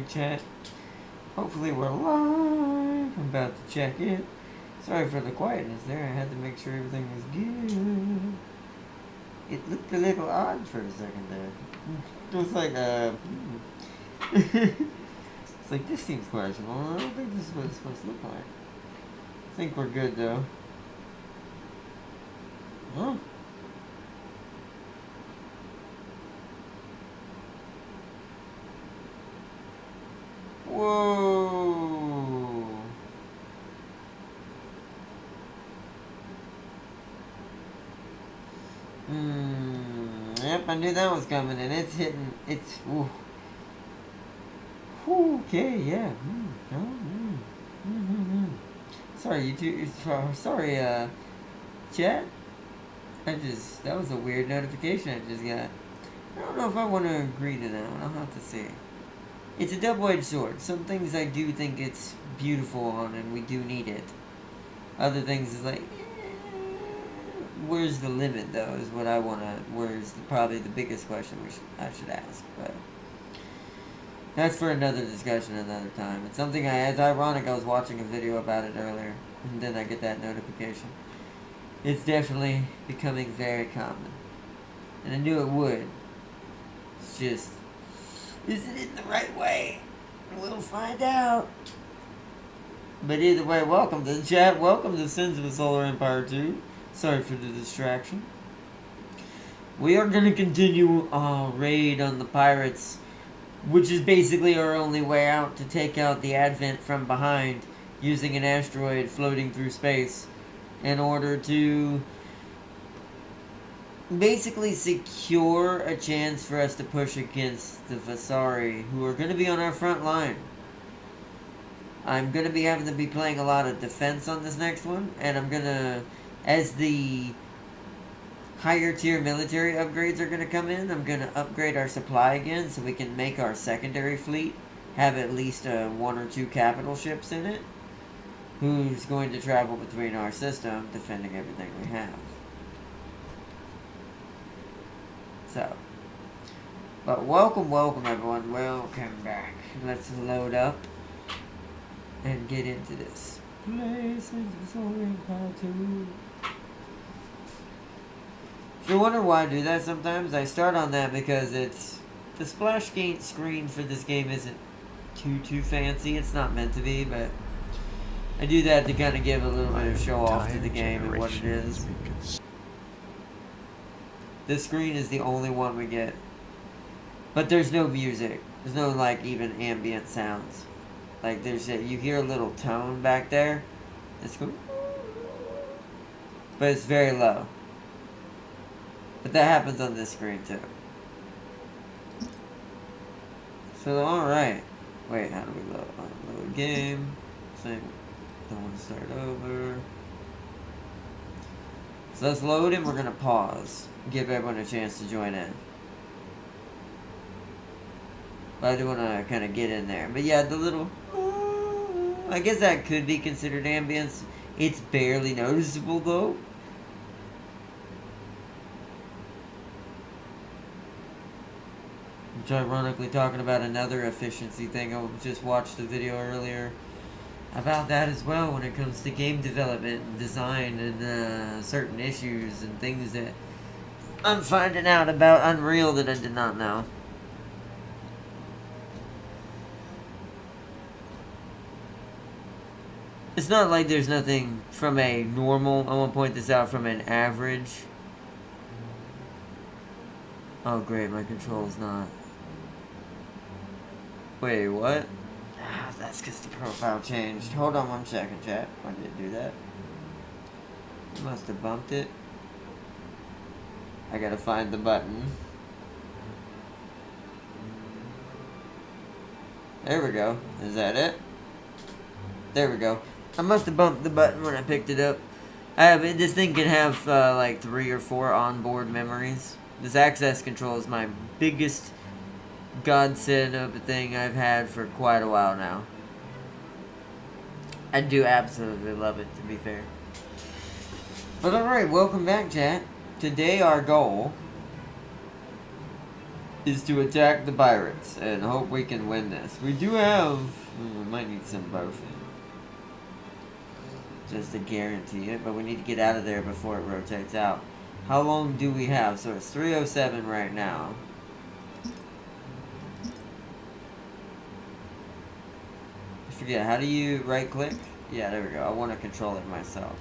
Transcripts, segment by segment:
chat. Hopefully we're live. I'm about to check it. Sorry for the quietness there. I had to make sure everything was good. It looked a little odd for a second there. It was like, it's like, this seems questionable. I don't think this is what it's supposed to look like. I think we're good though. Huh? Whoa. Yep, I knew that was coming, and it's hitting. It's. Ooh. Okay, yeah. Sorry, you two. Sorry, chat. That was a weird notification I just got. I don't know if I want to agree to that one. I'll have to see. It's a double-edged sword. Some things I do think it's beautiful on, and we do need it. Other things is like, where's the limit, though, is what I want to... Where's probably the biggest question I should ask, but... That's for another discussion another time. It's something it's ironic, I was watching a video about it earlier, and then I get that notification. It's definitely becoming very common. And I knew it would. It's just... Is it in the right way? We'll find out. But either way, welcome to the chat. Welcome to Sins of the Solar Empire 2. Sorry for the distraction. We are going to continue our raid on the pirates, which is basically our only way out to take out the Advent from behind using an asteroid floating through space in order to basically secure a chance for us to push against the Vasari, who are going to be on our front line. I'm going to be having to be playing a lot of defense on this next one, and I'm going to, as the higher tier military upgrades are going to come in, I'm going to upgrade our supply again so we can make our secondary fleet have at least 1 or 2 capital ships in it, who's going to travel between our system defending everything we have. So, but welcome everyone, welcome back. Let's load up and get into this. Places of Soaring Power 2. If you wonder why I do that sometimes, I start on that because it's... The splash screen for this game isn't too fancy. It's not meant to be, but I do that to kind of give a little bit of show off to the game and what it is. This screen is the only one we get. But there's no music. There's no, like, even ambient sounds. Like, you hear a little tone back there. It's cool. But it's very low. But that happens on this screen, too. So, alright. Wait, how do we load? Load game. Same. Don't want to start over. So let's load and we're going to pause. Give everyone a chance to join in. But I do want to kind of get in there. But yeah, the little... I guess that could be considered ambience. It's barely noticeable though. Which ironically talking about another efficiency thing. I just watched the video earlier about that as well when it comes to game development and design and certain issues and things that I'm finding out about Unreal that I did not know. It's not like there's nothing from a normal, I want to point this out, from an average. Oh great, my control's not. Wait, what? Ah, that's because the profile changed. Hold on 1 second, chat. Why did it do that? I must have bumped it. I gotta find the button. There we go. Is that it? There we go. I must have bumped the button when I picked it up. This thing can have like 3 or 4 onboard memories. This access control is my biggest godsend of a thing I've had for quite a while now. I do absolutely love it, to be fair. But alright, welcome back, chat. Today our goal is to attack the pirates and hope we can win this. We do have... we might need some both just to guarantee it, but we need to get out of there before it rotates out. How long do we have? So it's 3:07 right now. I forget, how do you right click? Yeah, there we go. I want to control it myself.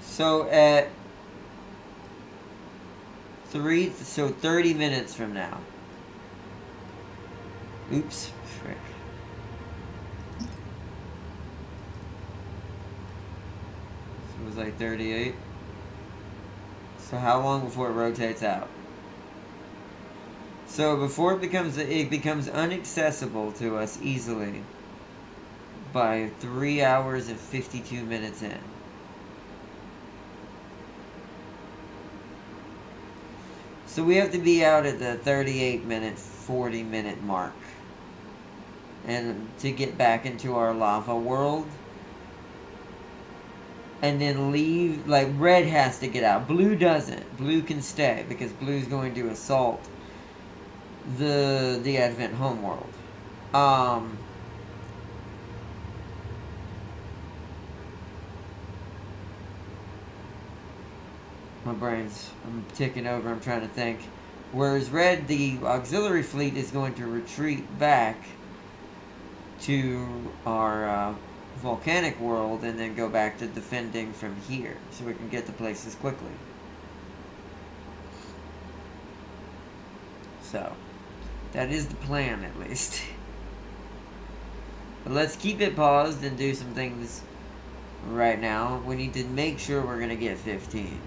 So at 30 minutes from now. Oops, frick. So it was like 38. So how long before it rotates out? So before it becomes inaccessible to us easily by 3 hours and 52 minutes in. So we have to be out at the 38-minute, 40-minute mark. And to get back into our lava world. And then leave, like, red has to get out. Blue doesn't. Blue can stay because blue's going to assault the Advent homeworld. My brain's, I'm ticking over, I'm trying to think. Whereas red, the auxiliary fleet is going to retreat back to our volcanic world and then go back to defending from here so we can get to places quickly. So, that is the plan at least. But let's keep it paused and do some things right now. We need to make sure we're going to get 15.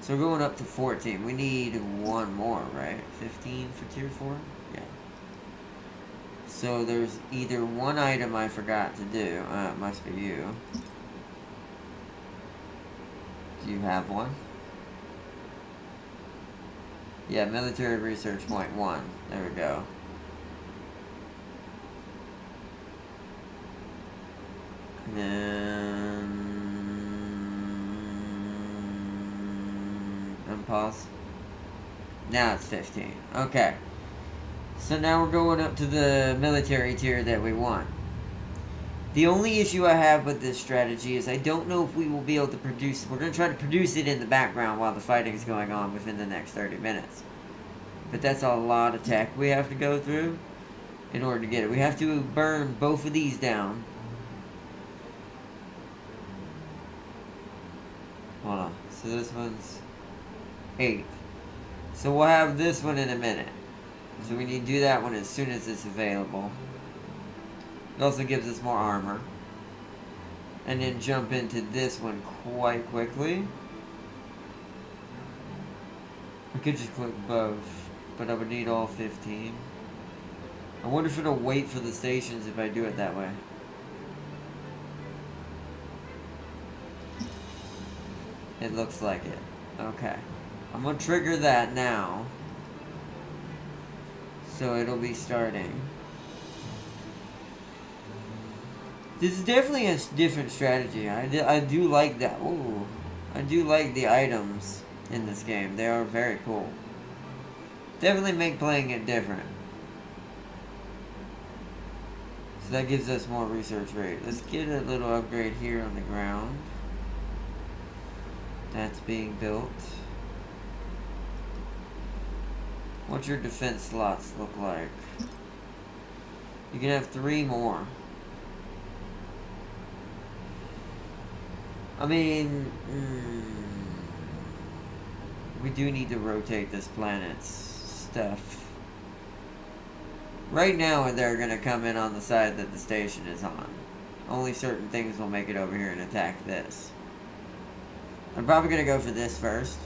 So we're going up to 14. We need one more, right? 15 for tier 4? Yeah. So there's either one item I forgot to do. It must be you. Do you have one? Yeah, military research point 1. There we go. And then... unpause. Now it's 15. Okay. So now we're going up to the military tier that we want. The only issue I have with this strategy is I don't know if we will be able to produce... we're going to try to produce it in the background while the fighting is going on within the next 30 minutes. But that's a lot of tech we have to go through in order to get it. We have to burn both of these down. Hold on. So this one's 8. So we'll have this one in a minute. So we need to do that one as soon as it's available. It also gives us more armor. And then jump into this one quite quickly. I could just click both, but I would need all 15. I wonder if it'll wait for the stations if I do it that way. It looks like it. Okay. I'm going to trigger that now. So it'll be starting. This is definitely a different strategy. I do like that. Ooh. I do like the items in this game. They are very cool. Definitely make playing it different. So that gives us more research rate. Let's get a little upgrade here on the ground. That's being built. What's your defense slots look like? You can have 3 more. I mean, we do need to rotate this planet's stuff. Right now, they're going to come in on the side that the station is on. Only certain things will make it over here and attack this. I'm probably going to go for this first.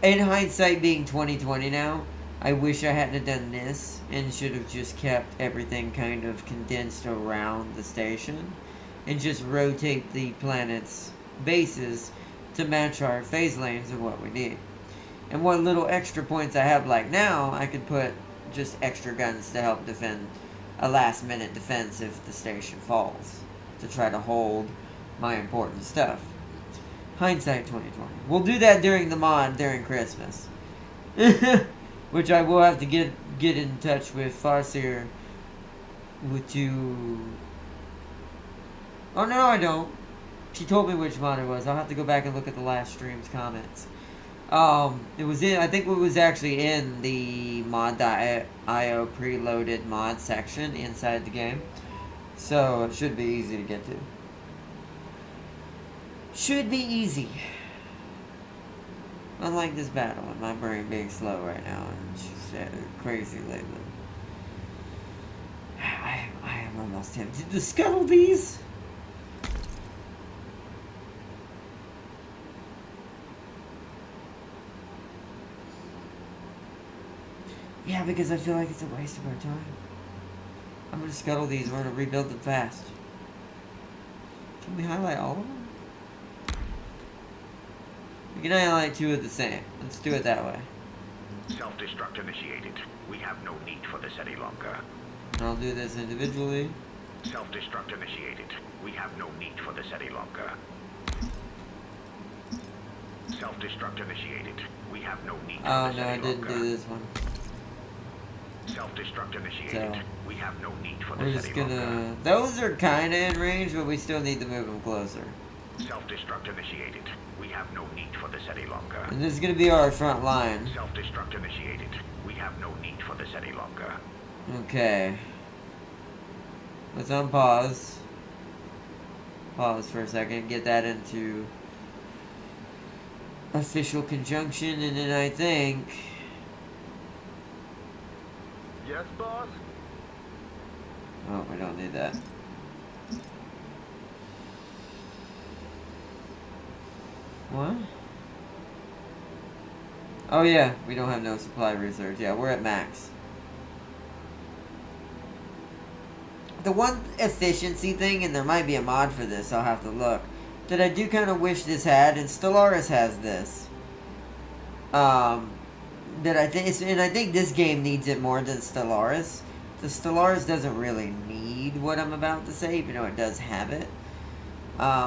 In hindsight, being 2020 now, I wish I hadn't have done this and should have just kept everything kind of condensed around the station and just rotate the planet's bases to match our phase lanes of what we need. And what little extra points I have like now, I could put just extra guns to help defend a last minute defense if the station falls, to try to hold my important stuff. Hindsight 2020. We'll do that during the mod during Christmas. Which I will have to get in touch with Farseer to... Oh, no, I don't. She told me which mod it was. I'll have to go back and look at the last stream's comments. It was in... I think it was actually in the mod.io preloaded mod section inside the game. So, it should be easy to get to. Should be easy. Unlike this battle, and my brain being slow right now, and she's crazy lately. I am almost tempted to scuttle these. Yeah, because I feel like it's a waste of our time. I'm gonna scuttle these, we're gonna rebuild them fast. Can we highlight all of them? We can highlight 2 of the same. Let's do it that way. Self-destruct initiated. We have no need for this any longer. And I'll do this individually. Self-destruct initiated. We have no need for this any longer. Self-destruct initiated. We have no need for this any longer. Oh no, I didn't do this one. Self-destruct initiated. So, we have no need for this we're just any gonna... longer. Those are kinda in range, but we still need to move them closer. Self-destruct initiated. We have no need for this any longer. And this is gonna be our front line. Self-destruct initiated. We have no need for this any longer. Okay. Let's unpause. Pause for a second. Get that into official conjunction, and then I think... Yes, boss? Oh, we don't need that. What? Oh yeah, we don't have no supply research. Yeah, we're at max. The one efficiency thing, and there might be a mod for this, I'll have to look, that I do kind of wish this had, and Stellaris has this. That I think, and I think this game needs it more than Stellaris. The Stellaris doesn't really need what I'm about to say, even though it does have it.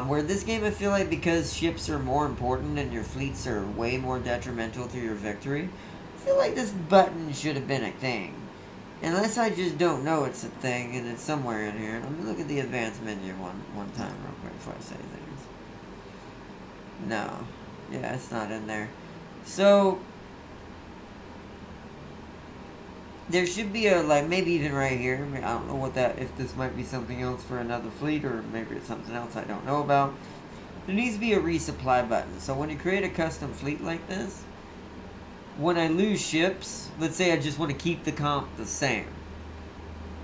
Where this game, I feel like, because ships are more important and your fleets are way more detrimental to your victory, I feel like this button should have been a thing. Unless I just don't know it's a thing and it's somewhere in here. Let me look at the advanced menu one time real quick before I say things. No. Yeah, it's not in there. So... there should be a, like, maybe even right here. I mean, I don't know what that, if this might be something else for another fleet, or maybe it's something else I don't know about. There needs to be a resupply button. So when you create a custom fleet like this, when I lose ships, let's say I just want to keep the comp the same.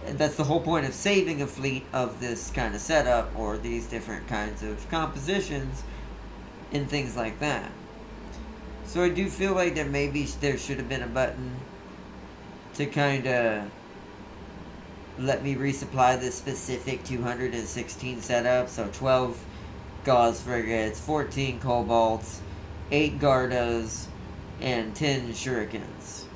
And that's the whole point of saving a fleet of this kind of setup, or these different kinds of compositions, and things like that. So I do feel like that maybe there should have been a button to kind of let me resupply this specific 216 setup. So 12 Gauss frigates, 14 Cobalts, 8 Gardas, and 10 Shurikens.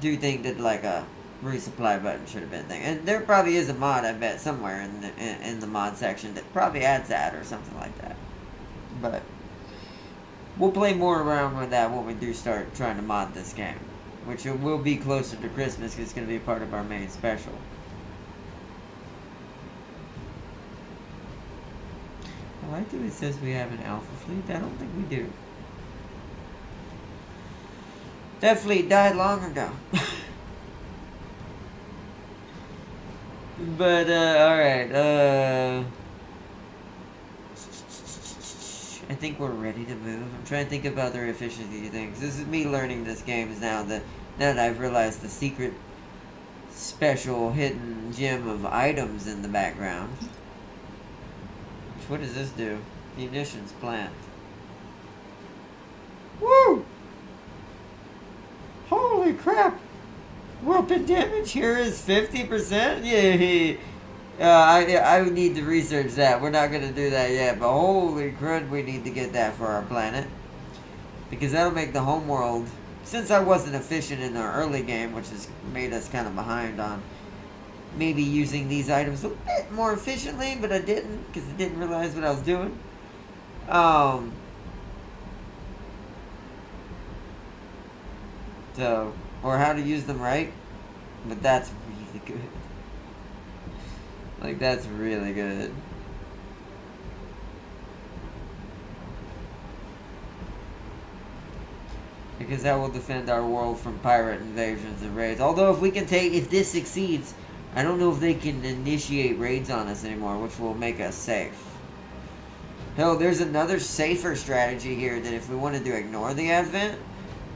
Do think that like a resupply button should have been a thing. And there probably is a mod, I bet, somewhere in the mod section that probably adds that or something like that. But we'll play more around with that when we do start trying to mod this game. Which it will be closer to Christmas because it's going to be part of our main special. I like that it says we have an alpha fleet. I don't think we do. That fleet died long ago. But, alright, I think we're ready to move. I'm trying to think of other efficiency things. This is me learning this game now that I've realized the secret special hidden gem of items in the background. What does this do? Munitions plant. Woo! Holy crap! Weapon damage here is 50%? Yay! I would need to research that. We're not going to do that yet, but holy crud, we need to get that for our planet. Because that'll make the homeworld, since I wasn't efficient in the early game, which has made us kind of behind on maybe using these items a bit more efficiently, but I didn't, because I didn't realize what I was doing. Um, so, or how to use them right. But that's really good. Like, that's really good. Because that will defend our world from pirate invasions and raids. Although if this succeeds, I don't know if they can initiate raids on us anymore, which will make us safe. Hell, there's another safer strategy here that if we wanted to ignore the Advent,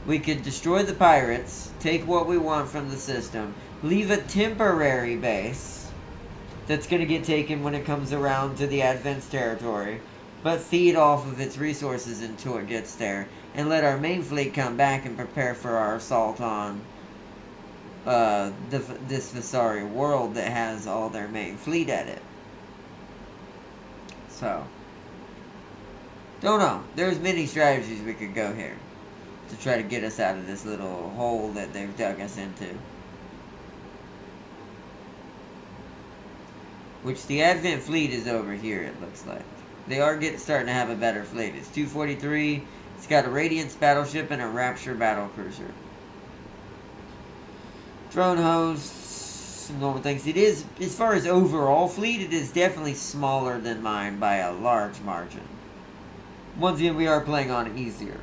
we could destroy the pirates, take what we want from the system, leave a temporary base that's going to get taken when it comes around to the Advent's territory, but feed off of its resources until it gets there, and let our main fleet come back and prepare for our assault on this Visari world that has all their main fleet at it. So, don't know. There's many strategies we could go here to try to get us out of this little hole that they've dug us into. Which the Advent fleet is over here, it looks like. They are starting to have a better fleet. It's 243. It's got a Radiance battleship and a Rapture battlecruiser. Drone hosts, some normal things. It is, as far as overall fleet, it is definitely smaller than mine by a large margin. Once again, we are playing on easier.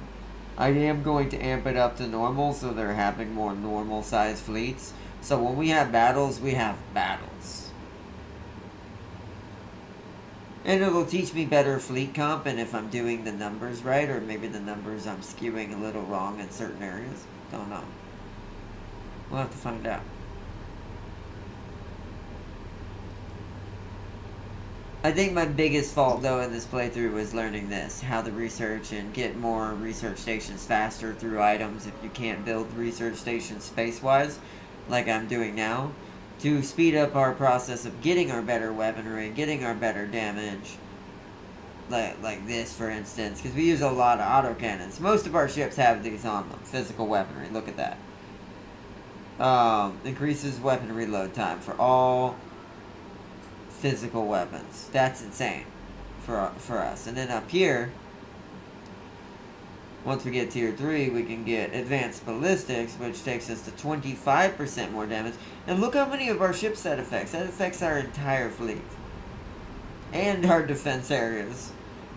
I am going to amp it up to normal, so they're having more normal size fleets. So when we have battles, we have battles. And it'll teach me better fleet comp, and if I'm doing the numbers right, or maybe the numbers I'm skewing a little wrong in certain areas. Don't know. We'll have to find out. I think my biggest fault, though, in this playthrough was learning this. How to research and get more research stations faster through items if you can't build research stations space-wise, like I'm doing now. To speed up our process of getting our better weaponry, getting our better damage. Like this, for instance. Because we use a lot of autocannons. Most of our ships have these on them. Physical weaponry. Look at that. Increases weapon reload time for all physical weapons. That's insane for us. And then up here, once we get tier 3, we can get advanced ballistics, which takes us to 25% more damage. And look how many of our ships that affects. That affects our entire fleet. And our defense areas.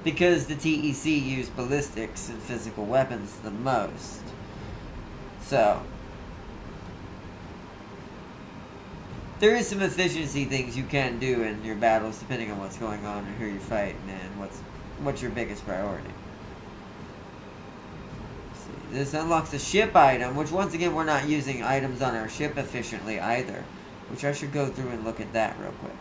Because the TEC use ballistics and physical weapons the most. So, there is some efficiency things you can do in your battles depending on what's going on and who you're fighting and what's your biggest priority. This unlocks a ship item, which once again we're not using items on our ship efficiently either. Which I should go through and look at that real quick.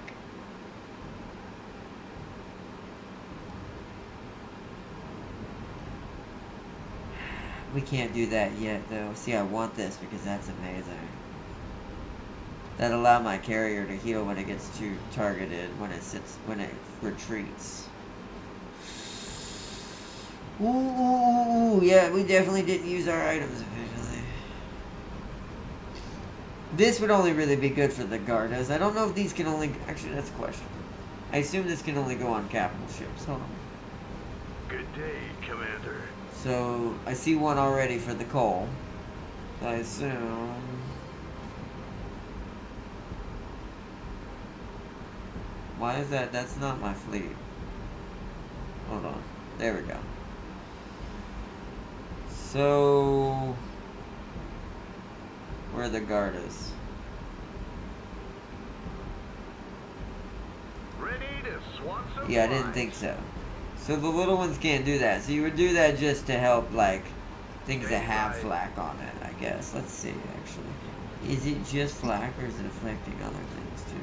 We can't do that yet though. See, I want this because that's amazing. That allow my carrier to heal when it gets too targeted, when it retreats. Ooh, yeah, we definitely didn't use our items efficiently. This would only really be good for the Gardas. I don't know if these can only... Actually, that's a question. I assume this can only go on capital ships. Hold on. Good day, Commander. So, I see one already for the coal. So I assume... Why is that? That's not my fleet. Hold on. There we go. So, where are the Gardas? Ready to swat some Yeah, I didn't think so. So the little ones can't do that. So you would do that just to help, like, things that have flak on it, I guess. Let's see, actually. Is it just flak, or is it affecting other things, too?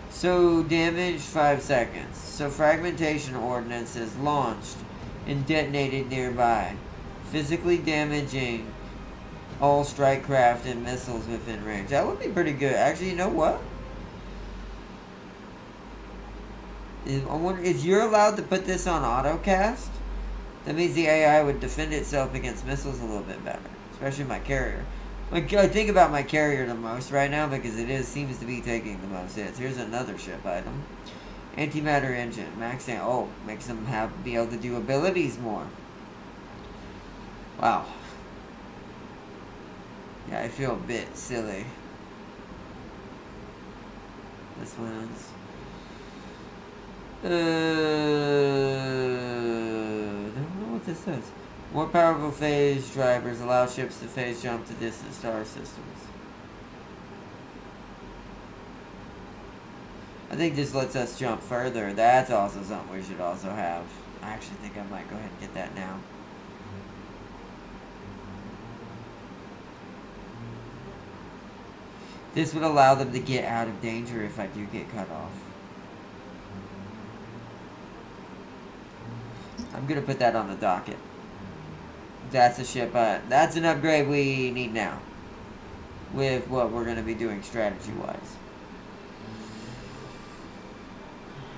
So, damage, 5 seconds. So, fragmentation ordnance is launched and detonated nearby, physically damaging all strike craft and missiles within range. That would be pretty good. Actually, you know what? I wonder if you're allowed to put this on autocast. That means the AI would defend itself against missiles a little bit better, especially my carrier. Like, I think about my carrier the most right now because it seems to be taking the most hits. Here's another ship item. Antimatter engine. Maxing. Oh, makes them be able to do abilities more. Wow. Yeah, I feel a bit silly. This one's... I don't know what this says. More powerful phase drivers allow ships to phase jump to distant star systems. I think this lets us jump further. That's also something we should also have. I actually think I might go ahead and get that now. This would allow them to get out of danger if I do get cut off. I'm gonna put that on the docket. That's a ship, that's an upgrade we need now. With what we're gonna be doing strategy-wise.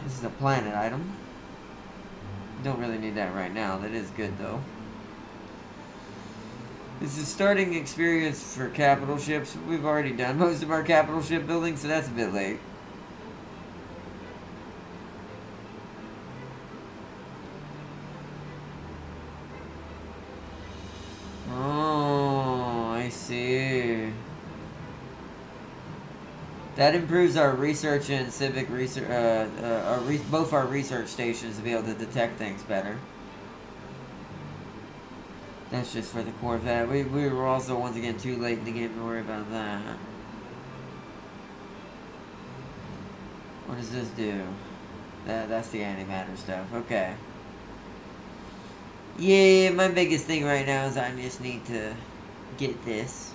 This is a planet item. Don't really need that right now. That is good, though. This is starting experience for capital ships. We've already done most of our capital ship building, so that's a bit late. Oh, I see. That improves our research and civic research, both our research stations to be able to detect things better. That's just for the Corvette. We were also once again too late in the game to worry about that. What does this do? That's the antimatter stuff. Okay. Yeah, my biggest thing right now is I just need to get this.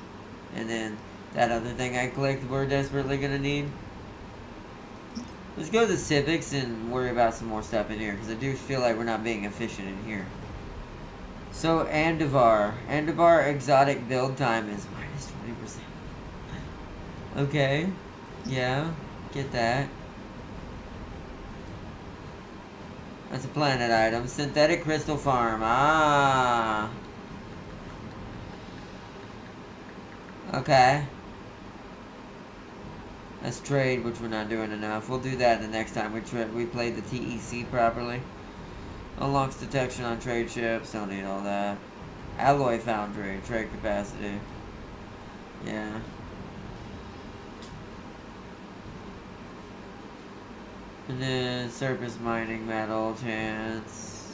And then that other thing I clicked we're desperately gonna need. Let's go to the civics and worry about some more stuff in here, because I do feel like we're not being efficient in here. So, Andivar exotic build time is minus 20%. Okay. Yeah, get that. That's a planet item. Synthetic crystal farm. Ah. Okay. That's trade, which we're not doing enough. We'll do that the next time we play the TEC properly. Unlocks detection on trade ships. Don't need all that. Alloy foundry. Trade capacity. Yeah. And then surface mining metal chance.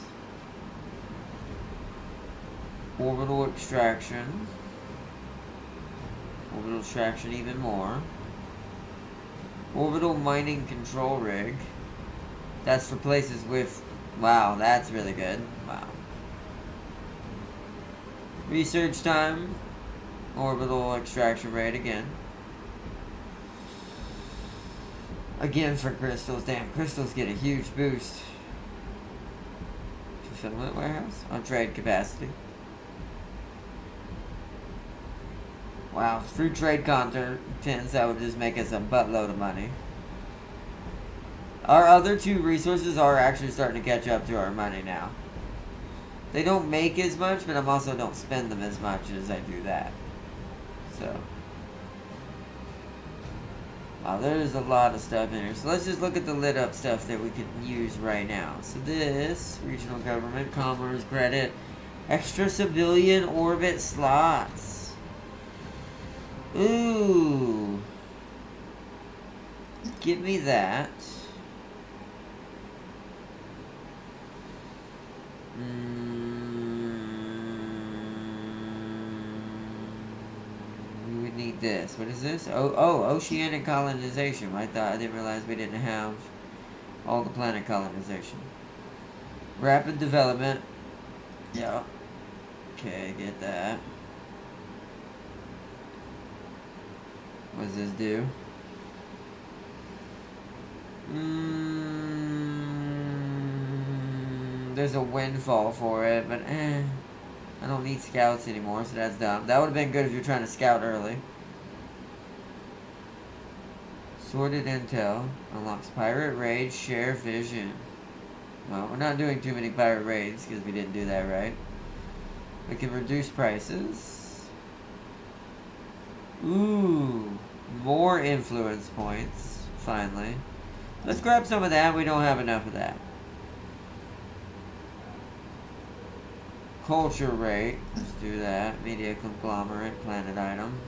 Orbital extraction. Orbital extraction even more. Orbital mining control rig. That's for places with... Wow, that's really good. Wow. Research time. Orbital extraction rate again. Again for crystals. Damn, crystals get a huge boost. Fulfillment warehouse. On trade capacity. Wow, through trade contents, that would just make us a buttload of money. Our other two resources are actually starting to catch up to our money now. They don't make as much, but I also don't spend them as much as I do that. So. Wow, there's a lot of stuff in here. So let's just look at the lit up stuff that we can use right now. So this, regional government, commerce, credit, extra civilian orbit slots. Ooh. Give me that. We would need this. What is this? Oh, oceanic colonization. I didn't realize we didn't have all the planet colonization. Rapid development. Yeah. Okay, get that. What does this do? There's a windfall for it, but I don't need scouts anymore, so that's dumb. That would have been good if you're trying to scout early. Sorted intel. Unlocks pirate raids, share vision. Well, we're not doing too many pirate raids because we didn't do that right. We can reduce prices. Ooh. More influence points. Finally. Let's grab some of that. We don't have enough of that. Culture rate. Let's do that. Media conglomerate. Planet item.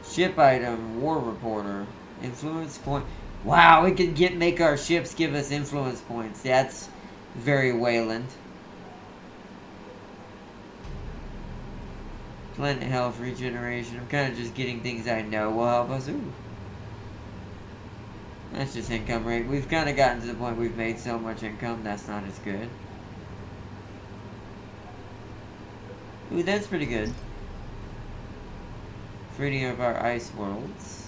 Ship item. War reporter. Influence point. Wow, we can make our ships give us influence points. That's very Wayland. Planet health regeneration. I'm kind of just getting things I know will help us. Ooh. That's just income rate. We've kind of gotten to the point we've made so much income, that's not as good. Ooh, that's pretty good. Freeing of our ice worlds.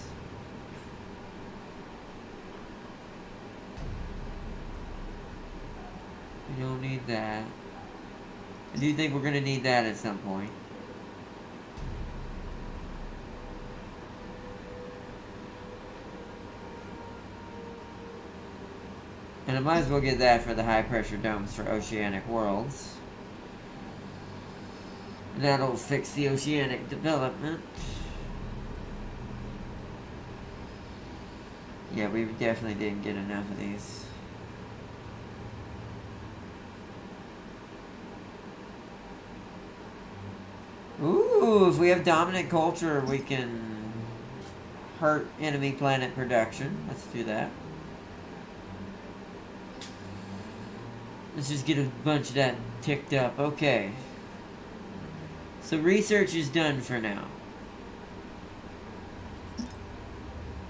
We don't need that. I do think we're going to need that at some point. And I might as well get that for the high pressure domes for oceanic worlds. And that'll fix the oceanic development. Yeah, we definitely didn't get enough of these. Ooh, if we have dominant culture, we can hurt enemy planet production. Let's do that. Let's just get a bunch of that ticked up. Okay. So research is done for now.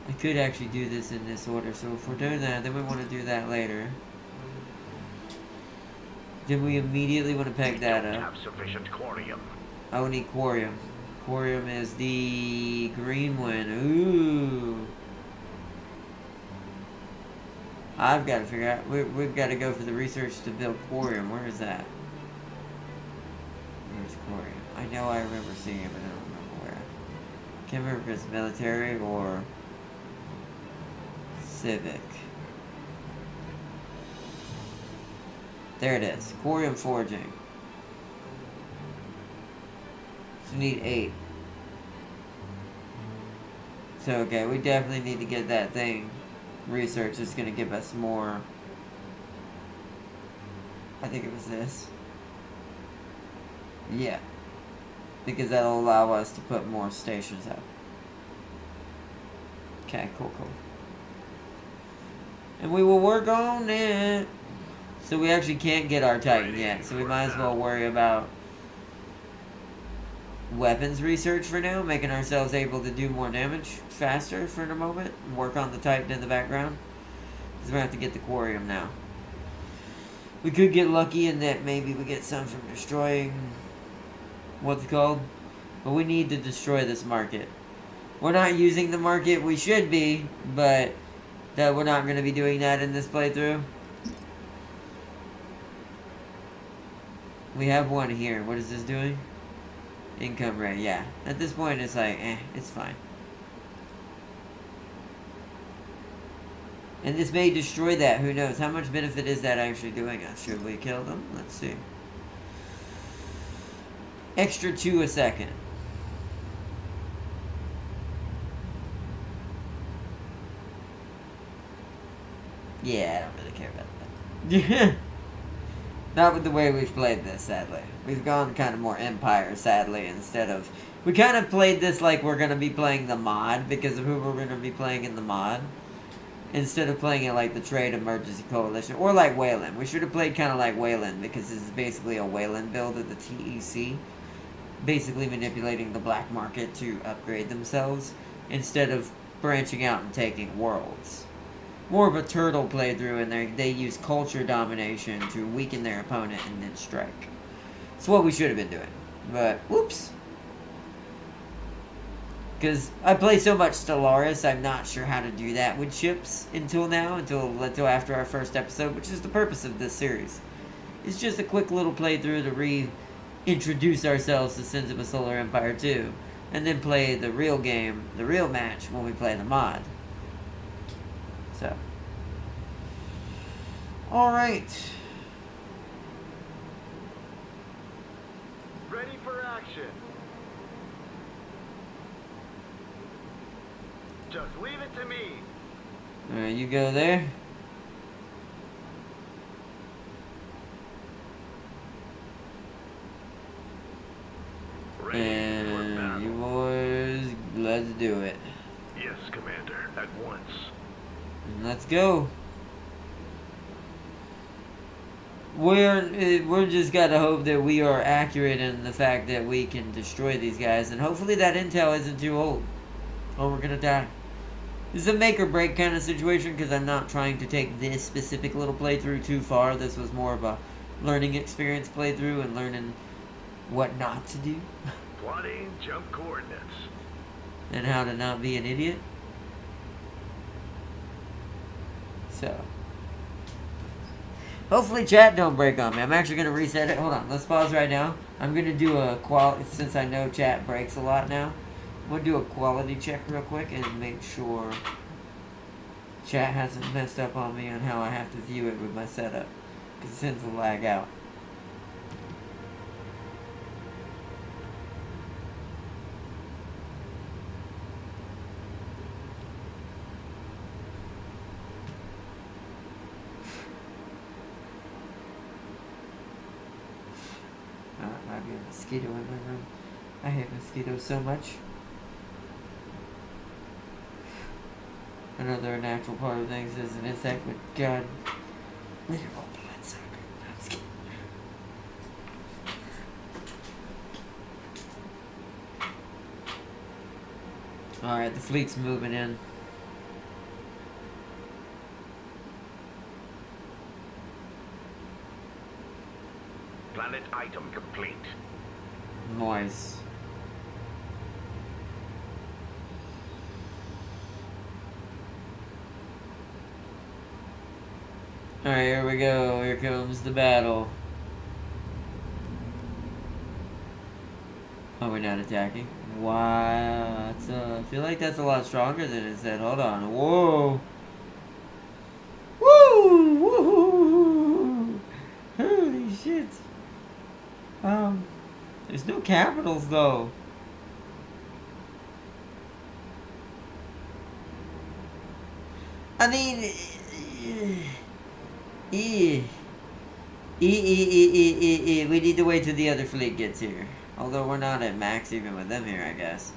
I could actually do this in this order. So if we're doing that, then we want to do that later. Then we immediately want to peg that up. Have sufficient quarium. Oh, we need quarium. Quarium is the green one. Ooh. I've got to figure out. We've got to go for the research to build quarium. Where is that? Where's quarium? I know I remember seeing it, but I don't remember where. Can't remember if it's military or civic. There it is. Quarium forging. So we need 8. So okay, we definitely need to get that thing. Research is going to give us more. I think it was this. Yeah. Because that'll allow us to put more stations up. Okay, cool. And we will work on it. So we actually can't get our Titan yet. So we might as well worry about weapons research for now. Making ourselves able to do more damage faster for the moment. And work on the Titan in the background. Because we're going to have to get the quarium now. We could get lucky in that maybe we get some from destroying... what's it called? But we need to destroy this market. We're not using the market. We should be. But that we're not going to be doing that in this playthrough. We have one here. What is this doing? Income rate, yeah. At this point, it's like, it's fine. And this may destroy that. Who knows? How much benefit is that actually doing us? Should we kill them? Let's see. Extra 2 a second. Yeah, I don't really care about that. Not with the way we've played this, sadly. We've gone kind of more Empire, sadly, instead of... We kind of played this like we're going to be playing the mod, because of who we're going to be playing in the mod. Instead of playing it like the Trade Emergency Coalition, or like Wayland. We should have played kind of like Wayland, because this is basically a Wayland build of the TEC. Basically manipulating the black market to upgrade themselves, instead of branching out and taking worlds. More of a turtle playthrough, and they use culture domination to weaken their opponent and then strike. It's what we should have been doing. But, whoops. Because I play so much Stellaris, I'm not sure how to do that with ships until now, until after our first episode, which is the purpose of this series. It's just a quick little playthrough to reintroduce ourselves to Sins of a Solar Empire 2, and then play the real game, the real match, when we play the mod. So. Alright. Ready for action. Just leave it to me. Alright, you go there. And you boys, let's do it. Yes, Commander, at once. And let's go. We're just gotta hope that we are accurate in the fact that we can destroy these guys, and hopefully that intel isn't too old, or we're gonna die. This is a make or break kind of situation because I'm not trying to take this specific little playthrough too far. This was more of a learning experience playthrough and learning what not to do. Plotting jump coordinates. And how to not be an idiot. So. Hopefully chat don't break on me. I'm actually going to reset it. Hold on. Let's pause right now. I'm going to do a quality, since I know chat breaks a lot now. I'm going to do a quality check real quick and make sure chat hasn't messed up on me on how I have to view it with my setup. Because it tends to lag out. Might be a mosquito in my room. I hate mosquitoes so much. I know they're a natural part of things as an insect, but God, literal bloodsucker. No, I'm just kidding. Alright, the fleet's moving in. Planet item complete. Nice. Alright, here we go. Here comes the battle. Oh, we're not attacking. Wow. I feel like that's a lot stronger than it said. Hold on. Whoa. Woo! Woo! Holy shit. There's no capitals though. I mean, we need to wait till the other fleet gets here. Although we're not at max even with them here, I guess.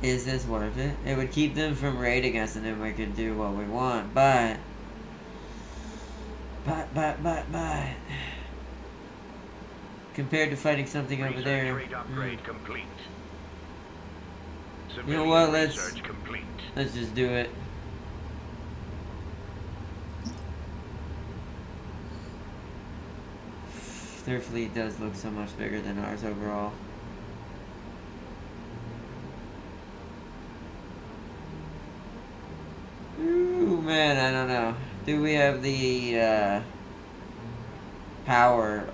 Is this worth it? It would keep them from raiding us and then we could do what we want, but... Compared to fighting something over there... Upgrade complete. You know what, let's just do it. Their fleet does look so much bigger than ours overall. Ooh, man, I don't know. Do we have the power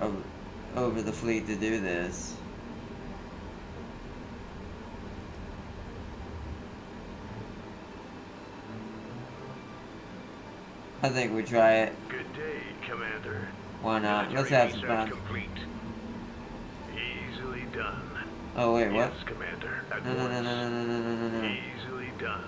over the fleet to do this? I think we try it. Good day, Commander. Why not? Let's have some fun. Complete. Easily done. Oh wait, what? Yes, Commander. At No. Easily done.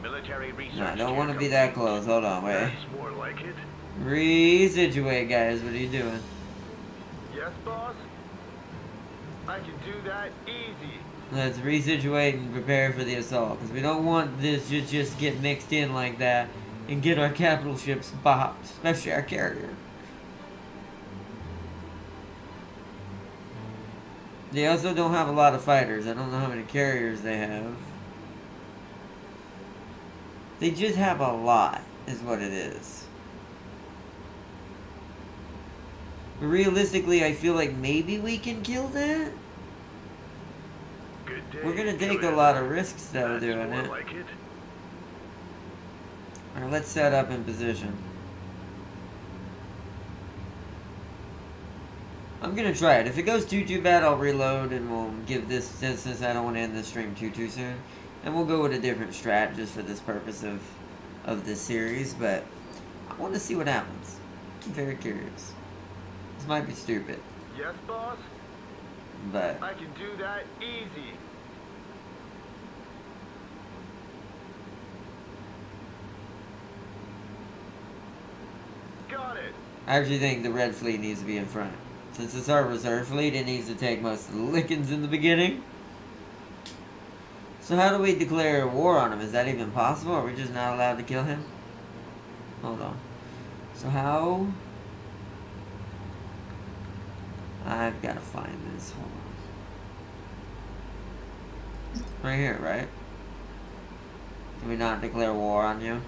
Military research. No, I don't want to be that close. Hold on, wait. That's more like it. Resituate, guys. What are you doing? Yes, boss? I can do that easy. Let's resituate and prepare for the assault. Because we don't want this to just get mixed in like that and get our capital ships bopped. Especially our carrier. They also don't have a lot of fighters. I don't know how many carriers they have. They just have a lot, is what it is. But realistically, I feel like maybe we can kill that. Good day, We're gonna take Commander. a lot of risks though That's doing more it. like it. Alright, let's set up in position. I'm gonna try it. If it goes too bad, I'll reload and we'll give this, since I don't want to end the stream too soon. And we'll go with a different strat just for this purpose of this series, but I want to see what happens. I'm very curious. This might be stupid. Yes, boss? but I can do that easy. Got it. I actually think the Red Fleet needs to be in front. Since it's our reserve fleet, it needs to take most of the lickings in the beginning. So how do we declare war on him? Is that even possible? Are we just not allowed to kill him? Hold on. So how... I've got to find this. Hold on. Right here, right? Can we not declare war on you?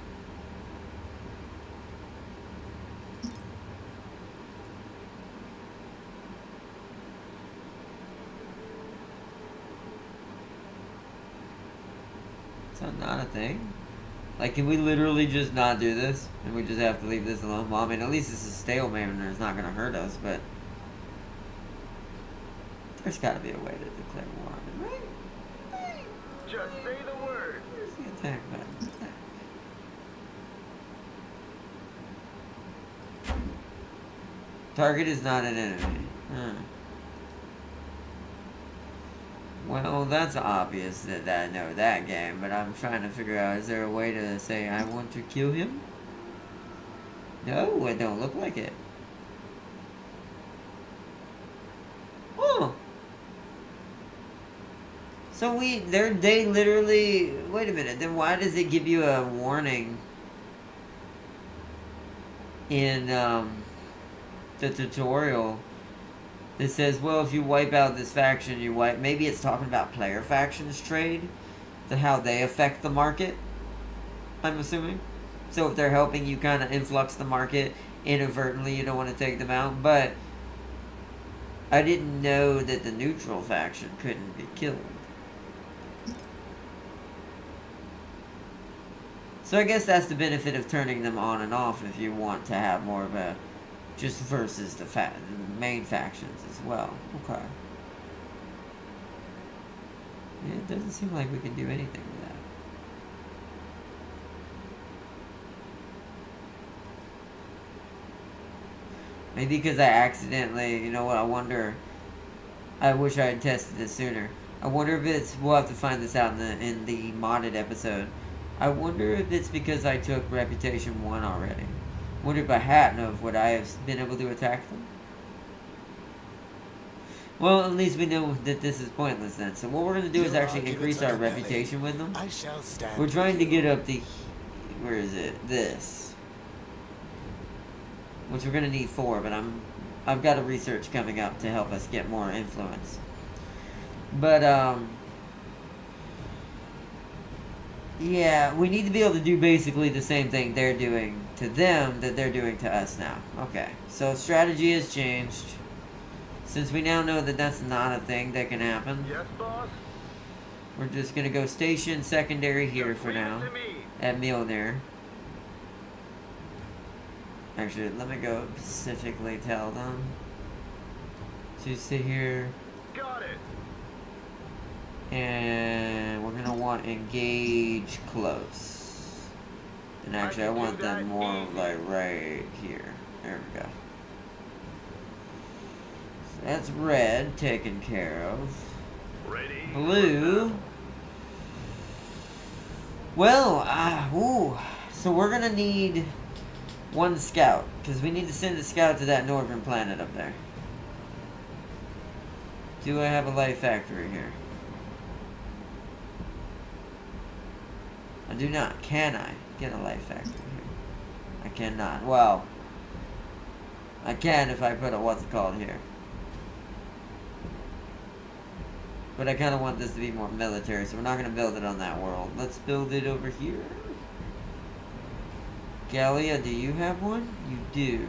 Is that not a thing? Like, can we literally just not do this? And we just have to leave this alone? Well, I mean, at least this is stalemate and it's not going to hurt us, but... There's got to be a way to declare war on him, right? Just say the word. Where's the attack button? Target is not an enemy. Huh. Well, that's obvious that I know that game, but I'm trying to figure out, is there a way to say I want to kill him? No, it don't look like it. Oh! So they literally, wait a minute, then why does it give you a warning in the tutorial that says, well, if you wipe out this faction, maybe it's talking about player factions trade, to how they affect the market, I'm assuming. So if they're helping you kind of influx the market, inadvertently you don't want to take them out, but I didn't know that the neutral faction couldn't be killed. So I guess that's the benefit of turning them on and off if you want to have more of a just versus the main factions as well. Okay. Yeah, it doesn't seem like we can do anything with that. Maybe because I accidentally, you know what, I wonder, I wish I had tested this sooner. I wonder if it's, we'll have to find this out in the modded episode. I wonder if it's because I took Reputation 1 already. I wonder if I hadn't of, would I have been able to attack them? Well, at least we know that this is pointless then. So what we're going to do is actually increase our reputation with them. We're trying to get up the... Where is it? This. Which we're going to need 4, but I've got a research coming up to help us get more influence. But, yeah, we need to be able to do basically the same thing they're doing to them that they're doing to us now. Okay, so strategy has changed. Since we now know that that's not a thing that can happen, Yes, boss. we're just going to go station secondary here for now at Mjolnir. Actually, let me go specifically tell them to sit here. Got it. And we're going to want engage close. And actually, I want them more like right here. There we go. So that's red taken care of. Ready. Blue. Well, ooh. So we're going to need 1 scout. Because we need to send a scout to that northern planet up there. Do I have a light factory here? I do not. Can I get a light factory here? I cannot. Well, I can if I put a what's it called here. But I kind of want this to be more military, so we're not going to build it on that world. Let's build it over here. Gallia, do you have one? You do.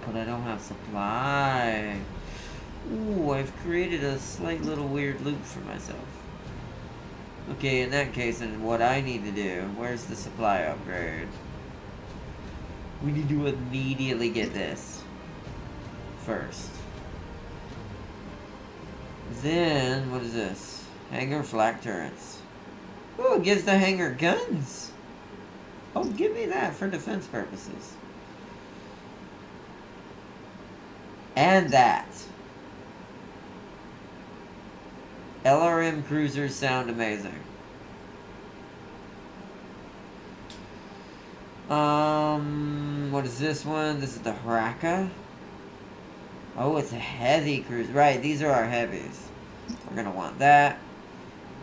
But I don't have supply. Ooh, I've created a slight little weird loop for myself. Okay, in that case, then what I need to do, where's the supply upgrade? We need to immediately get this first. Then, what is this? Hangar flak turrets. Ooh, it gives the hangar guns. Oh, give me that for defense purposes. And that. LRM cruisers sound amazing. What is this one? This is the Haraka. Oh, it's a heavy cruiser. Right, these are our heavies. We're gonna want that.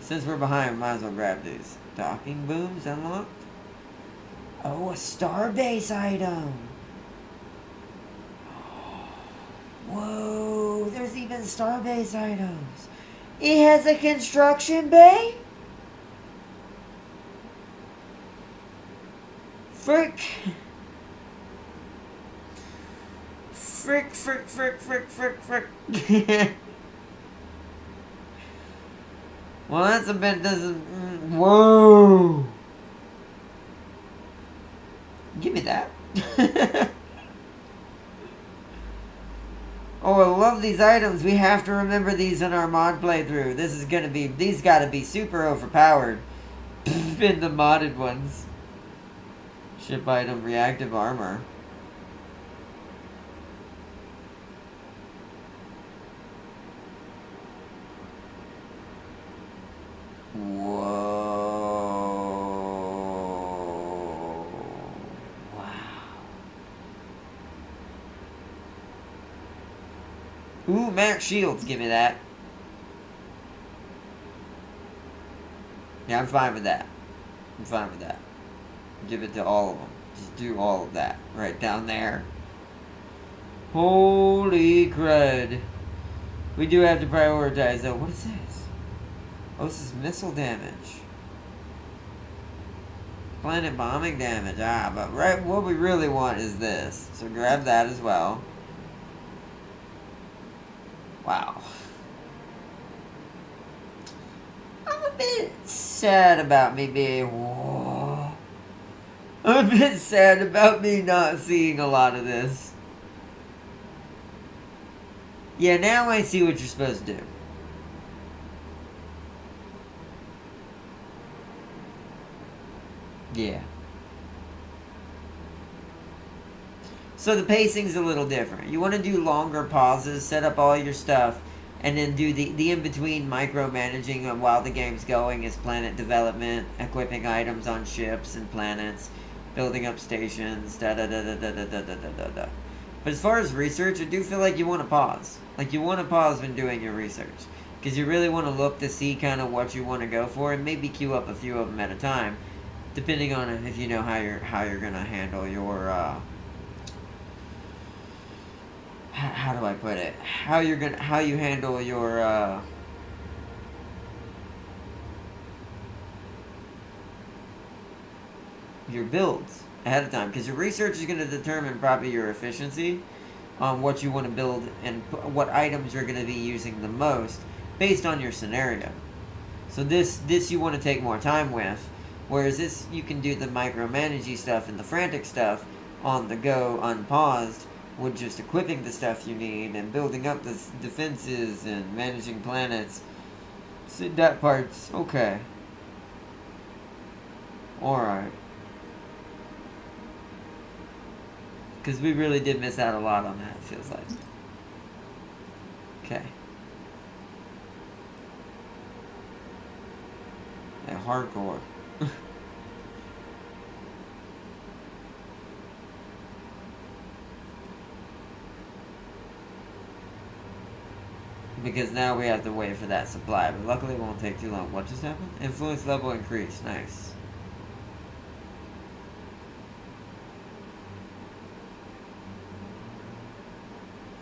Since we're behind, we might as well grab these. Docking booms unlocked. Oh, a starbase item. Whoa, there's even starbase items. It has a construction bay? Frick. Frick. Well, that's a bit whoa. Give me that. Oh, I love these items. We have to remember these in our mod playthrough. This is gonna be, these gotta be super overpowered in the modded ones. Ship item, reactive armor. Whoa. Wow. Ooh, max shields, give me that. Yeah, I'm fine with that. I'm fine with that. Give it to all of them. Just do all of that. Right down there. Holy crud. We do have to prioritize though. What is this? Oh, this is missile damage. Planet bombing damage. Ah, but right, what we really want is this. So grab that as well. Wow. I'm a bit sad about me being... Whoa. I'm a bit sad about me not seeing a lot of this. Yeah, now I see what you're supposed to do. Yeah. So the pacing's a little different. You want to do longer pauses, set up all your stuff, and then do the in-between micromanaging while the game's going is planet development, equipping items on ships and planets, building up stations, da-da-da-da-da-da-da-da-da-da. But as far as research, I do feel like you want to pause. Like, you want to pause when doing your research. Because you really want to look to see kind of what you want to go for, and maybe queue up a few of them at a time. Depending on if you know how you're gonna handle your how do I put it? How you handle your builds ahead of time, because your research is going to determine probably your efficiency on what you want to build and what items you're going to be using the most based on your scenario. So this you want to take more time with. Whereas this, you can do the micromanaging stuff and the frantic stuff on the go, unpaused, with just equipping the stuff you need and building up the defenses and managing planets. So that part's okay. Alright. Because we really did miss out a lot on that, it feels like. Okay. Yeah, hardcore. Because now we have to wait for that supply, but luckily it won't take too long. What just happened? Influence level increased. Nice.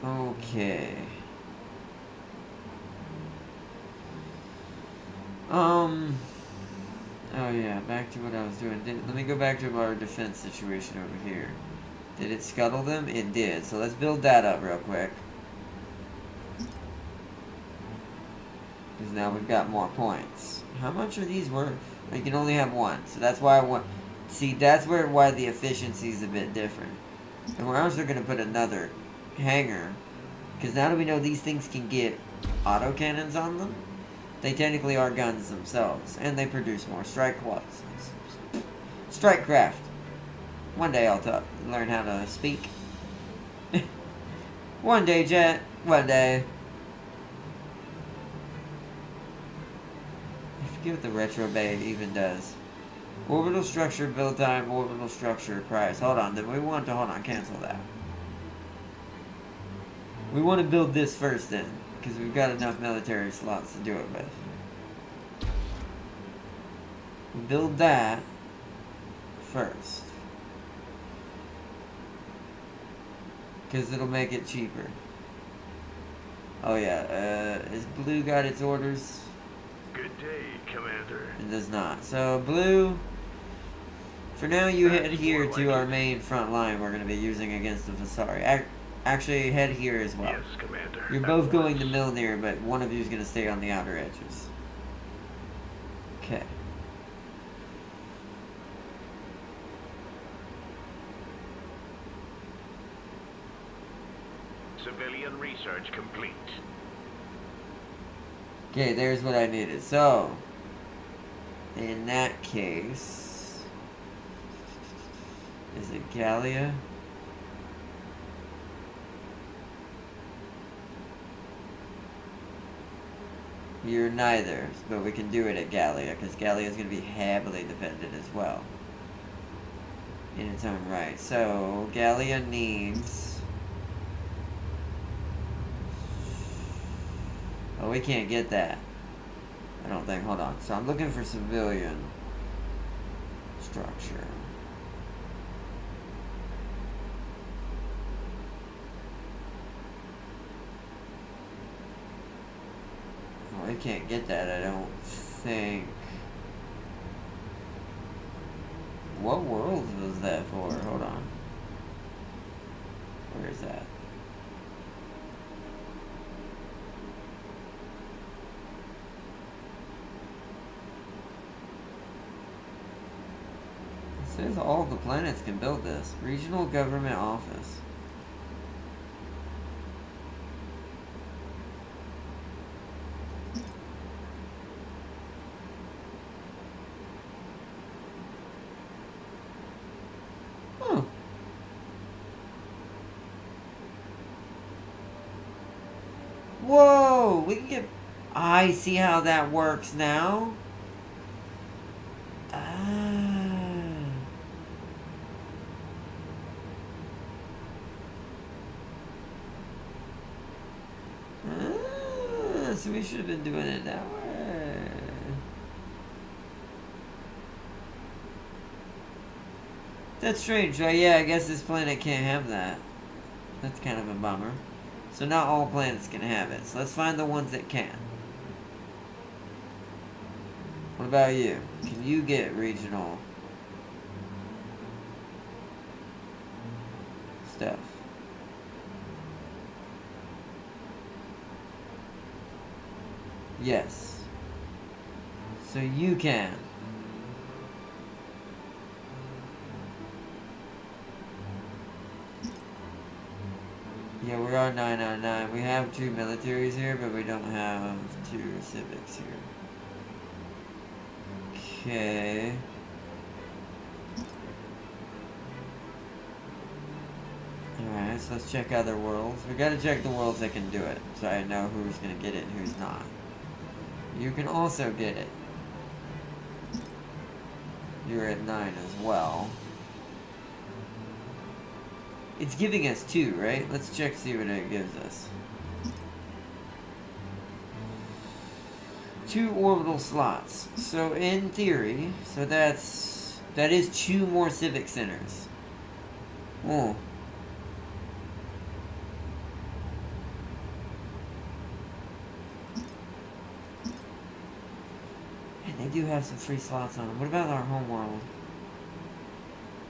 Okay. Oh yeah, back to what I was doing. Let me go back to our defense situation over here. Did it scuttle them? It did. So let's build that up real quick. Because now we've got more points. How much are these worth? You can only have one. So that's why I want... See, that's why the efficiency is a bit different. And we're also going to put another hangar. Because now that we know these things can get autocannons on them, they technically are guns themselves. And they produce more strike quads. Strike craft. One day I'll learn how to speak. One day, Jet. One day. I forget what the retro bay even does. Orbital structure, build time, orbital structure, price. Hold on, then we want to, hold on, cancel that. We want to build this first then, because we've got enough military slots to do it with. Build that first. Because it'll make it cheaper. Oh yeah, is Blue got its orders? Good day, Commander. It does not. So, Blue, for now you head here more to like our it. main front line we're going to be using against the Vasari. Actually, head here as well. Yes, Commander. You're At both going to once. Milnir, but one of you is going to stay on the outer edges. Okay. Civilian research complete. Okay, there's what I needed. So, in that case, is it Gallia? You're neither, but we can do it at Gallia, because Gallia is going to be heavily defended as well. In its own right. So, Gallia needs... Oh, we can't get that. I don't think. Hold on. So, I'm looking for civilian structure. Oh, we can't get that, I don't think. What worlds was that for? Hold on. Where is that? It says all the planets can build this. Regional Government Office. Huh. Whoa! We can get... I see how that works now. So we should have been doing it that way. That's strange, right? Yeah, I guess this planet can't have that. That's kind of a bummer. So not all planets can have it. So let's find the ones that can. What about you? Can you get regional stuff? Yes. So you can. Yeah, we're on 9 out of 9. We have 2 militaries here, but we don't have 2 civics here. Okay. Alright, so let's check other worlds. We gotta check the worlds that can do it, so I know who's gonna get it and who's not. You can also get it. You're at 9 as well. It's giving us 2, right? Let's check, see what it gives us. 2 orbital slots. So in theory, so that is 2 more civic centers. Oh. And they do have some free slots on them. What about our home world?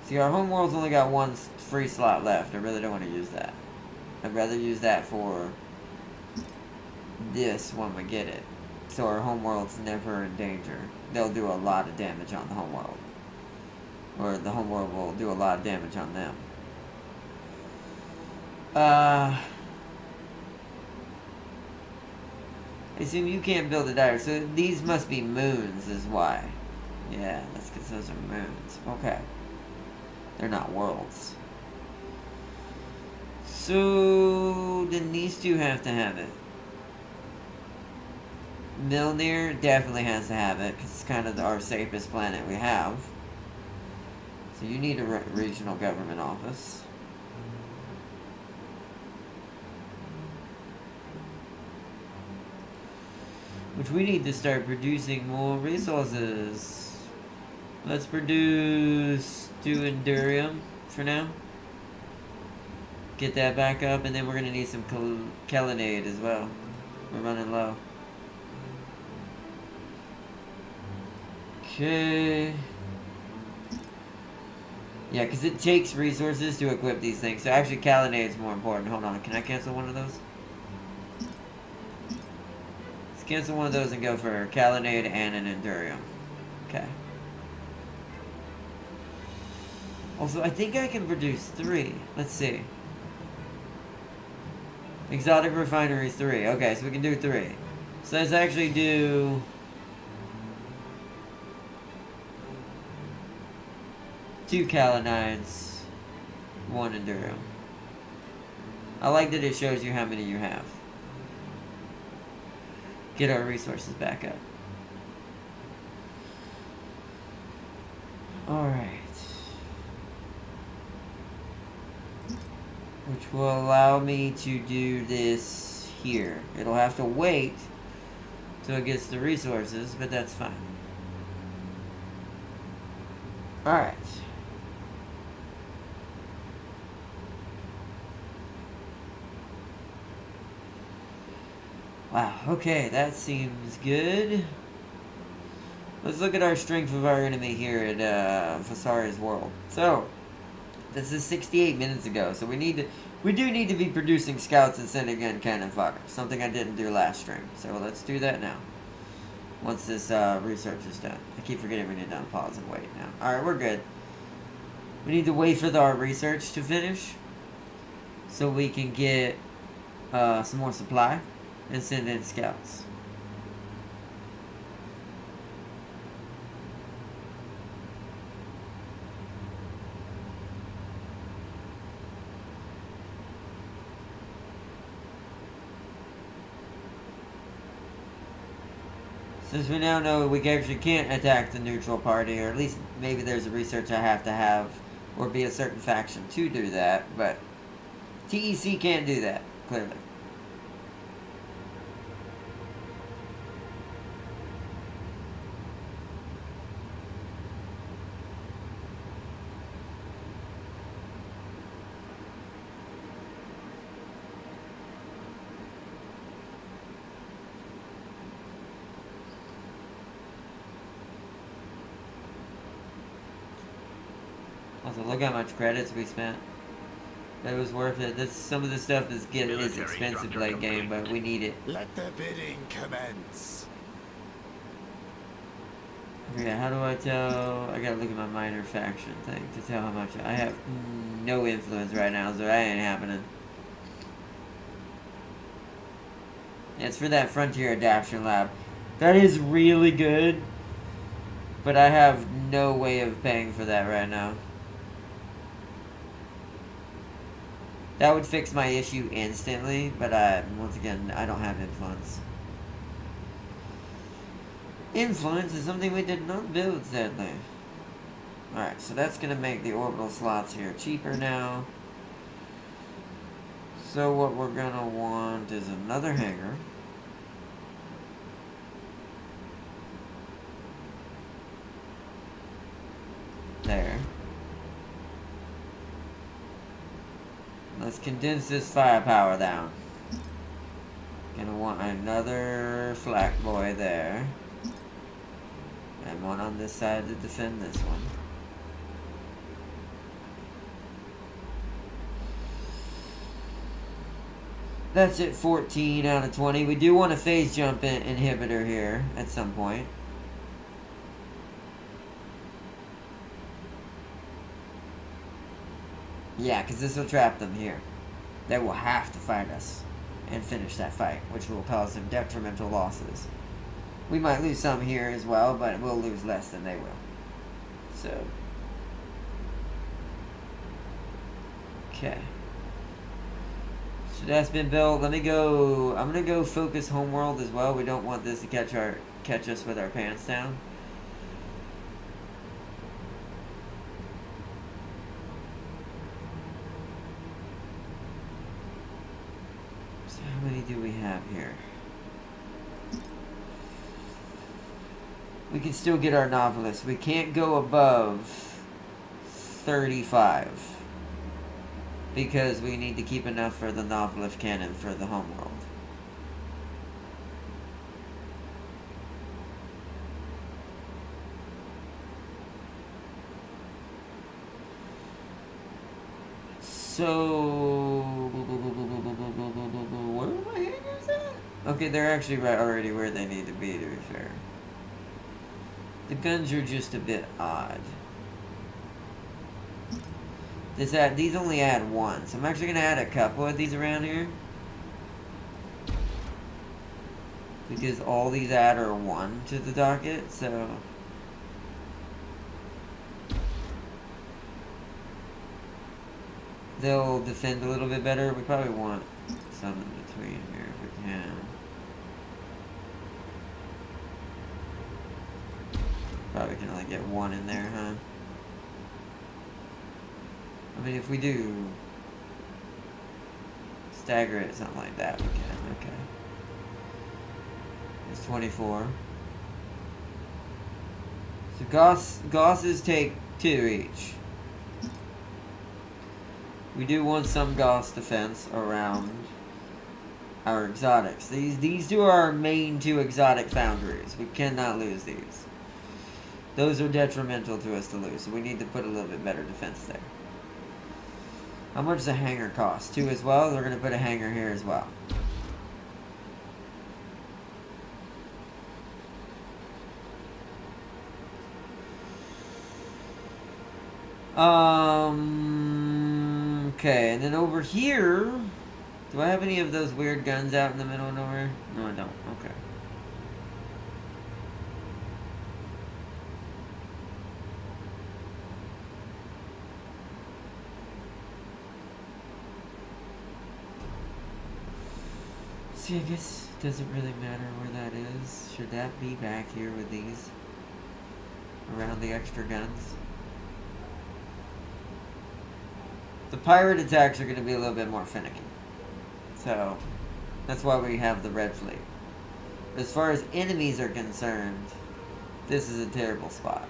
See, our home world's only got 1 free slot left. I really don't want to use that. I'd rather use that for this when we get it. So our home world's never in danger. They'll do a lot of damage on the home world. Or the home world will do a lot of damage on them. I assume you can't build a diary. So these must be moons is why. Yeah, that's because those are moons. Okay. They're not worlds. So So then these two have to have it. Milner definitely has to have it because it's kind of our safest planet we have. So you need a regional government office. Which we need to start producing more resources. Let's produce 2 Endurium for now. Get that back up, and then we're going to need some Kellenade as well. We're running low. Okay. Yeah, because it takes resources to equip these things. So actually, Kellenade is more important. Hold on, can I cancel one of those? Let's cancel one of those and go for Kellenade and an Endurium. Okay. Also, I think I can produce 3. Let's see. Exotic Refinery 3. Okay, so we can do 3. So let's actually do... 2 Calinides, 1 Enduro. I like that it shows you how many you have. Get our resources back up. Alright. Which will allow me to do this here. It'll have to wait till it gets the resources, but that's fine. Alright. Wow, okay, that seems good. Let's look at our strength of our enemy here at Vasari's world. So, this is 68 minutes ago, so we do need to be producing scouts and sending in cannon fodder. Something I didn't do last stream. So let's do that now. Once this research is done. I keep forgetting we need to unpause and wait now. Alright, we're good. We need to wait for our research to finish, so we can get some more supply and send in scouts. Since we now know we actually can't attack the neutral party, or at least maybe there's a research I have to have, or be a certain faction to do that, but TEC can't do that, clearly. Also, look how much credits we spent. It was worth it. Some of the stuff is expensive late game, but we need it. Let the bidding commence. Yeah, how do I tell? I gotta look at my minor faction thing to tell how much I have. No influence right now, so that ain't happening. Yeah, it's for that Frontier Adaptation Lab. That is really good, but I have no way of paying for that right now. That would fix my issue instantly, but once again, I don't have influence. Influence is something we did not build, sadly. Alright, so that's going to make the orbital slots here cheaper now. So what we're going to want is another hangar. There. Let's condense this firepower down. Gonna want another flak boy there. And one on this side to defend this one. That's at 14 out of 20. We do want a phase jump inhibitor here at some point. Yeah, because this will trap them here. They will have to fight us and finish that fight, which will cause them detrimental losses. We might lose some here as well, but we'll lose less than they will. So. So that's been built. Let me go. I'm gonna go focus homeworld as well. We don't want this to catch us with our pants down. So how many do we have here? We can still get our novelists. We can't go above 35. Because we need to keep enough for the novelist canon for the homeworld. So, where are my hangers at? Okay, they're actually already where they need to be, to be fair. The guns are just a bit odd. These only add one, so I'm actually going to add a couple of these around here. Because all these add are one to the docket, so... they'll defend a little bit better. We probably want some in between here if we can. Probably can only get one in there, huh? I mean, if we do stagger it, something like that, we can. Okay. It's 24. So Gosses take 2 each. We do want some Goss defense around our exotics. These two are our main 2 exotic foundries. We cannot lose these. Those are detrimental to us to lose, so we need to put a little bit better defense there. How much does a hangar cost? 2 as well? They're going to put a hangar here as well. Okay, and then over here, do I have any of those weird guns out in the middle of nowhere? No, I don't. Okay. See, I guess it doesn't really matter where that is. Should that be back here with these? Around the extra guns? The pirate attacks are going to be a little bit more finicky. So, that's why we have the red fleet. As far as enemies are concerned, this is a terrible spot.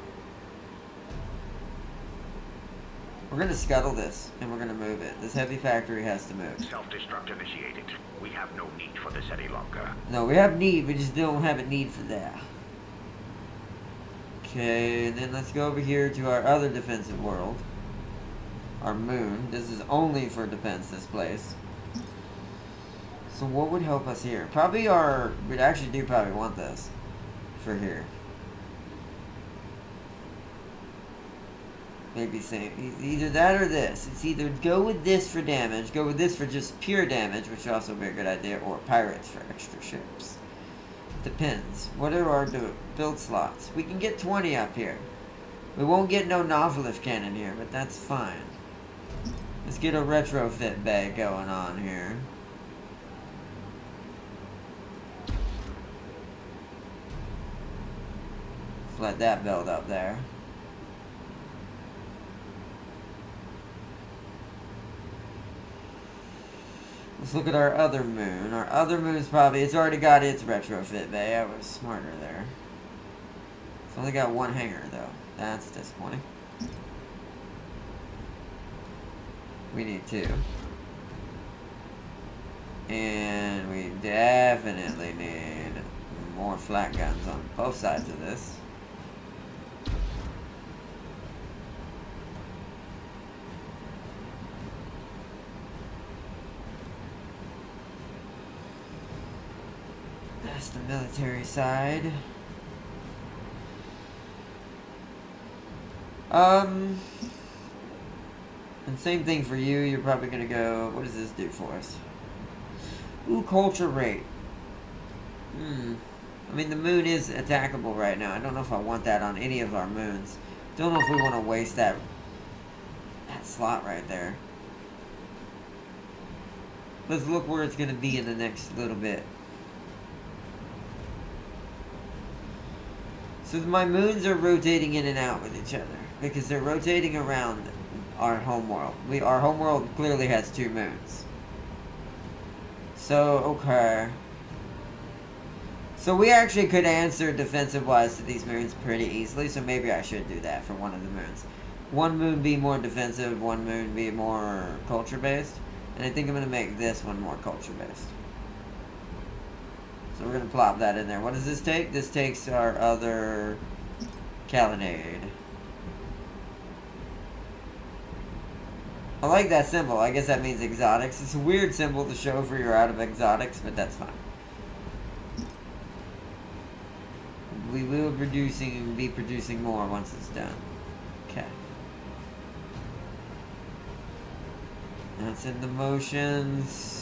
We're going to scuttle this, and we're going to move it. This heavy factory has to move. Self-destruct initiated. We have no need for this any longer. No, we have need, we just don't have a need for that. Okay, and then let's go over here to our other defensive world. Our moon. This is only for defense, this place. So what would help us here? Probably we'd actually do probably want this for here. Maybe same. Either that or this. It's either go with this for damage, go with this for just pure damage, which would also be a good idea, or pirates for extra ships. Depends. What are our build slots? We can get 20 up here. We won't get no novelist cannon here, but that's fine. Let's get a retrofit bay going on here. Let's let that build up there. Let's look at our other moon. Our other moon's probably, it's already got its retrofit bay. I was smarter there. It's only got 1 hangar though. That's disappointing. We need 2. And we definitely need more flat guns on both sides of this. That's the military side. And same thing for you. You're probably gonna go. What does this do for us? Ooh, culture rate. I mean, the moon is attackable right now. I don't know if I want that on any of our moons. Don't know if we want to waste that slot right there. Let's look where it's going to be in the next little bit. So my moons are rotating in and out with each other because they're rotating around our homeworld. Our homeworld clearly has 2 moons. So, okay. So we actually could answer defensive-wise to these moons pretty easily, so maybe I should do that for one of the moons. One moon be more defensive, one moon be more culture-based. And I think I'm going to make this one more culture-based. So we're going to plop that in there. What does this take? This takes our other Calinade. I like that symbol. I guess that means exotics. It's a weird symbol to show for you're out of exotics, but that's fine. We will be producing more once it's done. Okay. That's in the motions.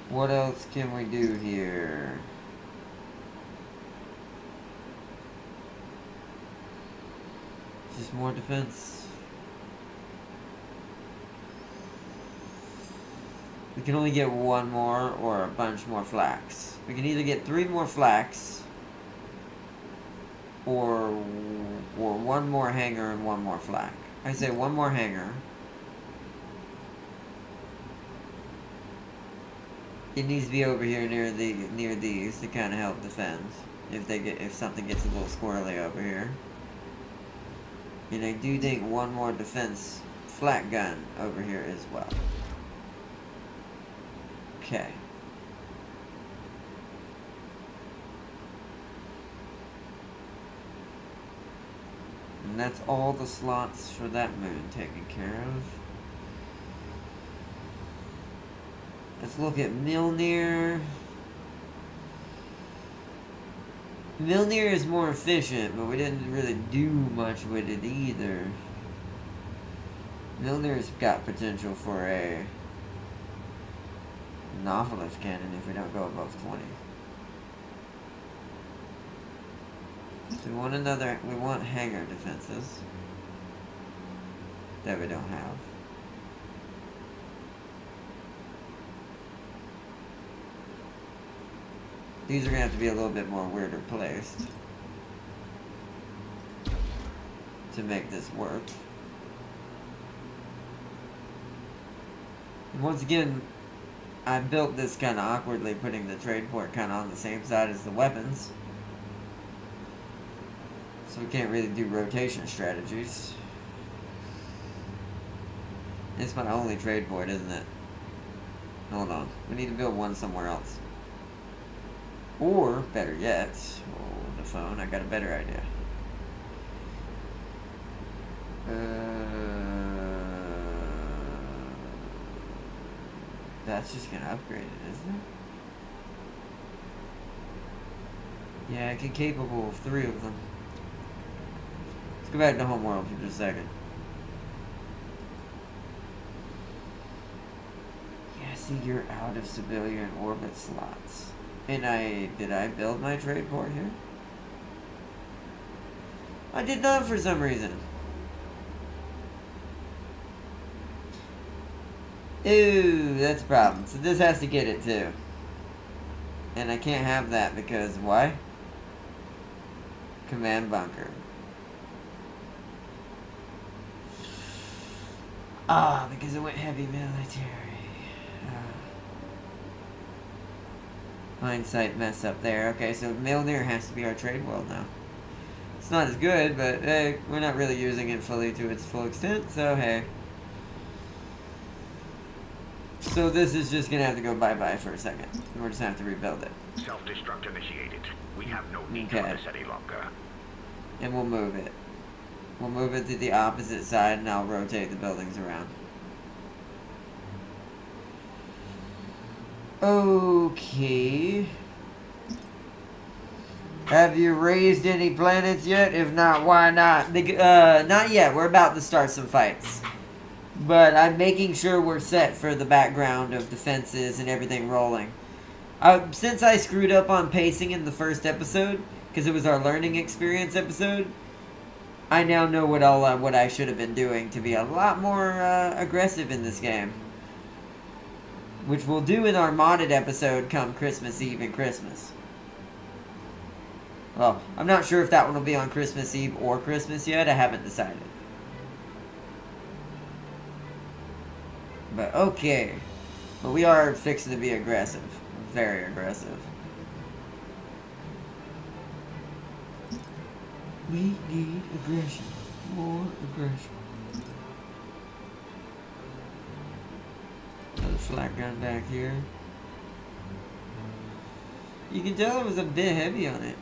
What else can we do here? Just more defense. We can only get one more or a bunch more flax. We can either get 3 more flax or one more hanger and 1 more flax. I say 1 more hanger. It needs to be over here near these to kind of help defend if something gets a little squirrely over here. And I do think 1 more defense flat gun over here as well. Okay. And that's all the slots for that moon taken care of. Let's look at Milnir. Milnir is more efficient, but we didn't really do much with it either. Milnir's got potential for a Nautilus cannon if we don't go above 20. So we want hangar defenses that we don't have. These are going to have to be a little bit more weirder placed to make this work. Once again, I built this kind of awkwardly, putting the trade port kind of on the same side as the weapons. So we can't really do rotation strategies. It's my only trade port, isn't it? Hold on. We need to build one somewhere else. Or, better yet, hold the phone, I got a better idea. That's just gonna upgrade it, isn't it? Yeah, I can capable of 3 of them. Let's go back to Homeworld for just a second. Yeah, see, you're out of civilian orbit slots. And did I build my trade port here? I did not for some reason. Ooh, that's a problem. So this has to get it too. And I can't have that because why? Command bunker. Ah, because it went heavy military. Hindsight mess up there. Okay, so Milnir has to be our trade world now. It's not as good, but hey, we're not really using it fully to its full extent, so hey. So this is just gonna have to go bye-bye for a second. We're just gonna have to rebuild it. Self-destruct initiated. We have no need for this any longer. And we'll move it. We'll move it to the opposite side and I'll rotate the buildings around. Okay. Have you raised any planets yet? If not, why not? Not yet. We're about to start some fights. But I'm making sure we're set for the background of defenses and everything rolling. Since I screwed up on pacing in the first episode, because it was our learning experience episode, I now know what I should have been doing to be a lot more aggressive in this game. Which we'll do in our modded episode come Christmas Eve and Christmas. Well, I'm not sure if that one will be on Christmas Eve or Christmas yet. I haven't decided. But okay. But we are fixing to be aggressive. Very aggressive. We need aggression. More aggression. Another flak gun back here. You can tell it was a bit heavy on it.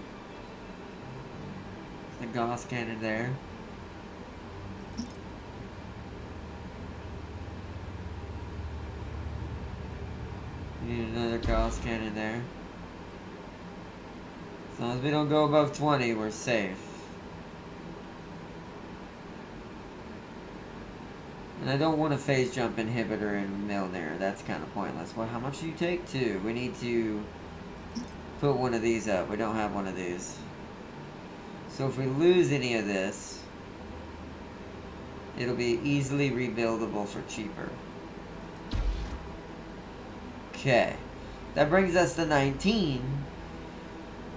The Gauss cannon there. We need another Gauss cannon there. As long as we don't go above 20, we're safe. And I don't want a phase jump inhibitor in Milner. That's kind of pointless. Well, how much do you take? 2. We need to put one of these up. We don't have one of these. So if we lose any of this, it'll be easily rebuildable for cheaper. Okay. That brings us to 19.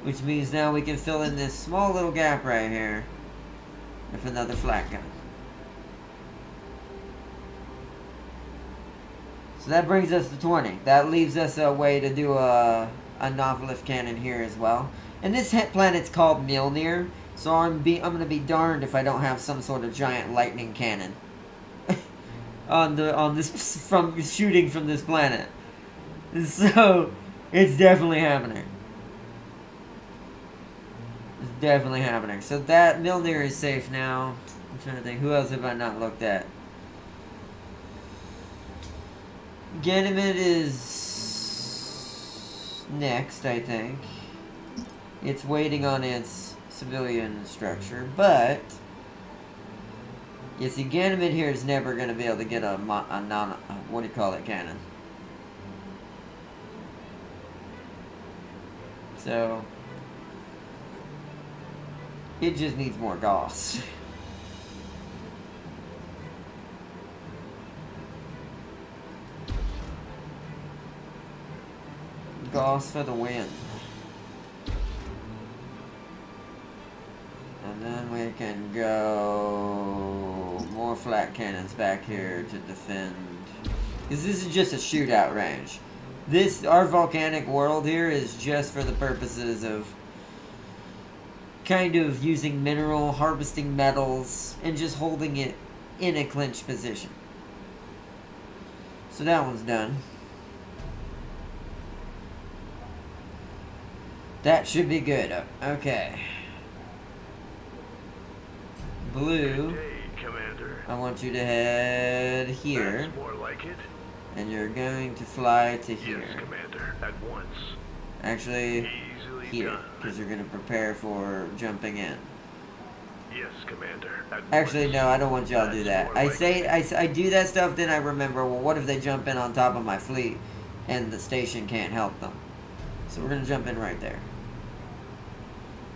Which means now we can fill in this small little gap right here with another flak gun. So that brings us to 20. That leaves us a way to do a Novelift cannon here as well. And this planet's called Milner, so I'm gonna be darned if I don't have some sort of giant lightning cannon on this from shooting from this planet. So it's definitely happening. It's definitely happening. So that Milner is safe now. I'm trying to think, who else have I not looked at? Ganymede is next, I think. It's waiting on its civilian structure, but you see, Ganymede here is never going to be able to get a what do you call it, cannon. So it just needs more Gauss. Gauss for the win. And then we can go more flat cannons back here to defend. Because this is just a shootout range. Our volcanic world here is just for the purposes of kind of using mineral, harvesting metals, and just holding it in a clinch position. So that one's done. That should be good. Okay. Blue. Good day, Commander. I want you to head here. That's more like it. And you're going to fly to here. Yes, Commander. At once. Actually, Easily here. done. Because you're going to prepare for jumping in. Yes, Commander. At Actually, once. no, I don't want y'all to do that. That's more like I do that stuff, then I remember, well, what if they jump in on top of my fleet and the station can't help them? So we're going to jump in right there.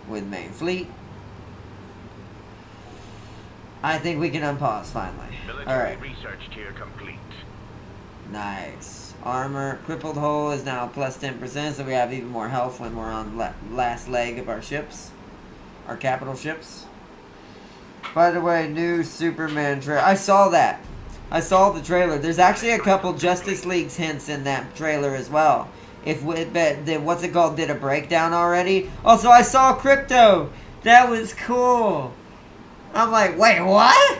With main fleet. I think we can unpause finally. Military Alright. research tier complete. Nice. Armor. Crippled hull is now plus 10%, so we have even more health when we're on last leg of our ships. Our capital ships. By the way, new Superman trailer. I saw that. I saw the trailer. There's actually a couple Justice League's hints in that trailer as well. What's it called, did a breakdown already. Also, I saw Crypto. That was cool. I'm like, wait, what?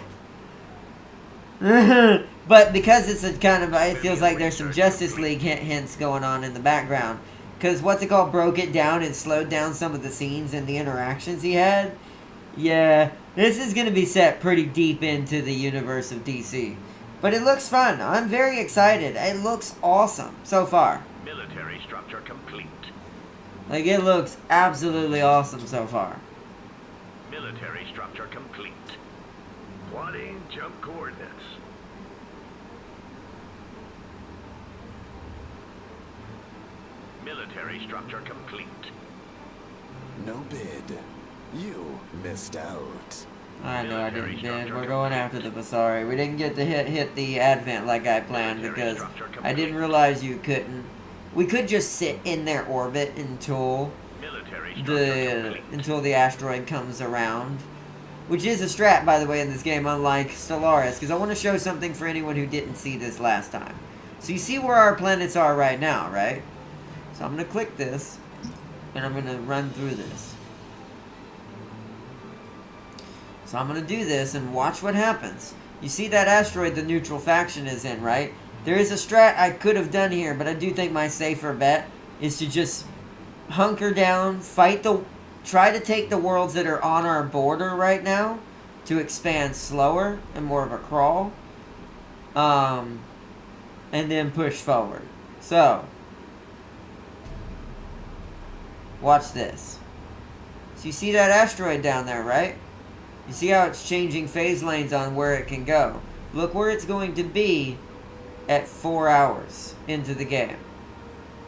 But because it's a kind of, it feels like there's some Justice League hints going on in the background. Because what's it called, broke it down and slowed down some of the scenes and the interactions he had. Yeah, this is going to be set pretty deep into the universe of DC. But it looks fun. I'm very excited. It looks awesome so far. Military structure complete. Like, it looks absolutely awesome so far. Military structure complete. Plotting jump coordinates. Military structure complete. No bid. You missed out. I know I didn't bid. We're going after the Basari. We didn't get to hit the Advent like I planned because I didn't realize you couldn't. We could just sit in their orbit until the asteroid comes around. Which is a strat, by the way, in this game, unlike Stellaris, because I want to show something for anyone who didn't see this last time. So you see where our planets are right now, right? So I'm going to click this, and I'm going to run through this. So I'm going to do this, and watch what happens. You see that asteroid the neutral faction is in, right? There is a strat I could have done here, but I do think my safer bet is to just hunker down, try to take the worlds that are on our border right now to expand slower and more of a crawl. And then push forward. So, watch this. So you see that asteroid down there, right? You see how it's changing phase lanes on where it can go. Look where it's going to be at 4 hours into the game.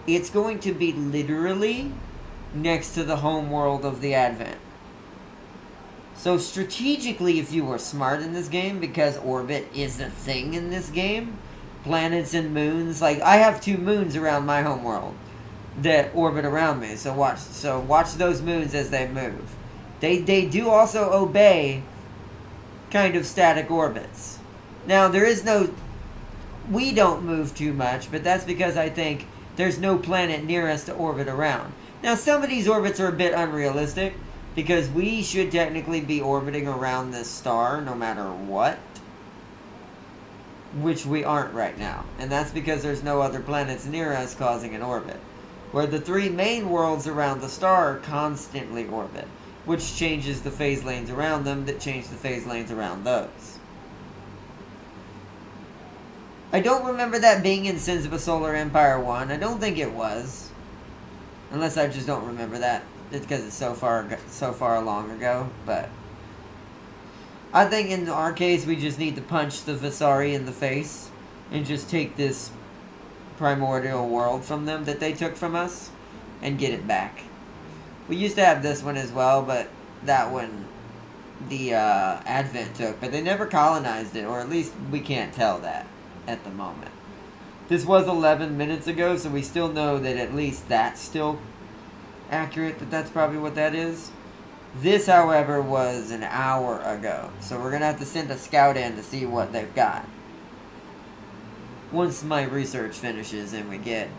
It's going to be literally next to the home world of the Advent. So strategically, if you were smart in this game, because orbit is a thing in this game, planets and moons, like I have 2 moons around my home world that orbit around me. So watch those moons as they move. They do also obey kind of static orbits. Now we don't move too much, but that's because I think there's no planet near us to orbit around. Now, some of these orbits are a bit unrealistic, because we should technically be orbiting around this star no matter what, which we aren't right now. And that's because there's no other planets near us causing an orbit. Where the 3 main worlds around the star constantly orbit, which changes the phase lanes around them that change the phase lanes around those. I don't remember that being in Sins of a Solar Empire 1. I don't think it was. Unless I just don't remember that. It's because it's so far long ago. But I think in our case, we just need to punch the Visari in the face. And just take this primordial world from them that they took from us. And get it back. We used to have this one as well, but that one the Advent took. But they never colonized it. Or at least we can't tell that at the moment. This was 11 minutes ago, so we still know that at least that's still accurate, that's probably what that is. This, however, was an hour ago, so we're going to have to send a scout in to see what they've got. Once my research finishes and we get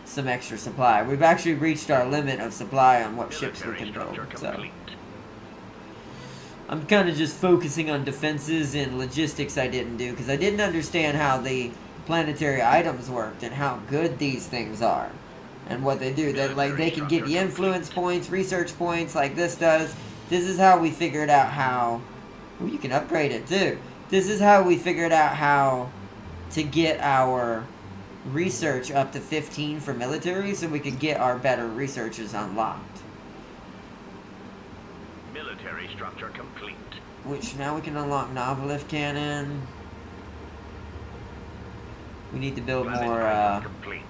some extra supply. We've actually reached our limit of supply on what ships we can build, so I'm kind of just focusing on defenses and logistics I didn't do, because I didn't understand how the planetary items worked and how good these things are. And what they do. They can give you influence points, research points, like this does. This is how we figured out how... Ooh, you can upgrade it, too. This is how we figured out how to get our research up to 15 for military, so we could get our better researches unlocked. Military structure complete. Which now we can unlock Novelith Cannon. We need to build more, complete.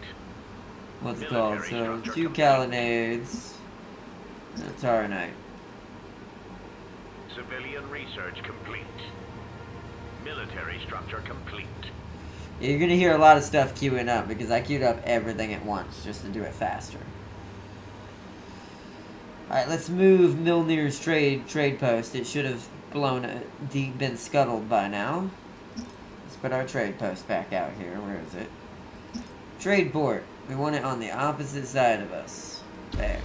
what's it called? So, 2 Calonades. And a Taranite. Civilian research complete. Military structure complete. Yeah, you're gonna hear a lot of stuff queuing up, because I queued up everything at once, just to do it faster. Alright, let's move Milnir's trade post. It should have been scuttled by now. Let's put our trade post back out here. Where is it? Trade port. We want it on the opposite side of us. There.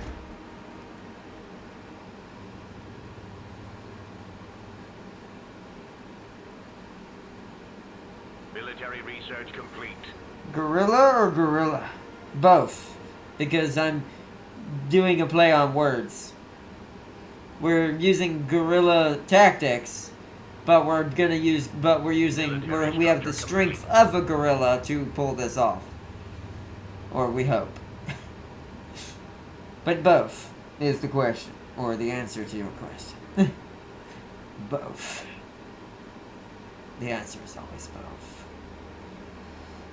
Military research complete. Gorilla or gorilla? Both. Because I'm doing a play on words. We're using guerrilla tactics, but we have the strength of a gorilla to pull this off. Or we hope. But both is the question, or the answer to your question. Both. The answer is always both.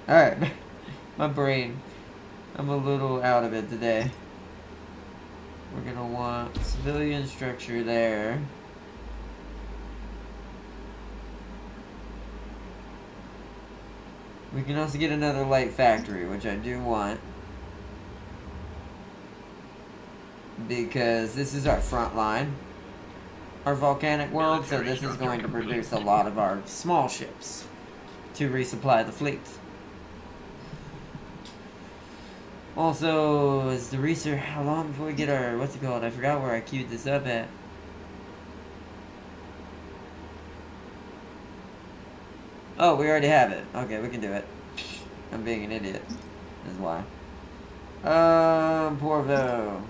Alright, my brain. I'm a little out of it today. We're gonna want civilian structure there. We can also get another light factory, which I do want. Because this is our front line. Our volcanic world, so this is going to produce a lot of our small ships to resupply the fleet. Also, is the research, how long before we get our, what's it called? I forgot where I queued this up at. Oh, we already have it. Okay, we can do it. I'm being an idiot. Is why. Porvo.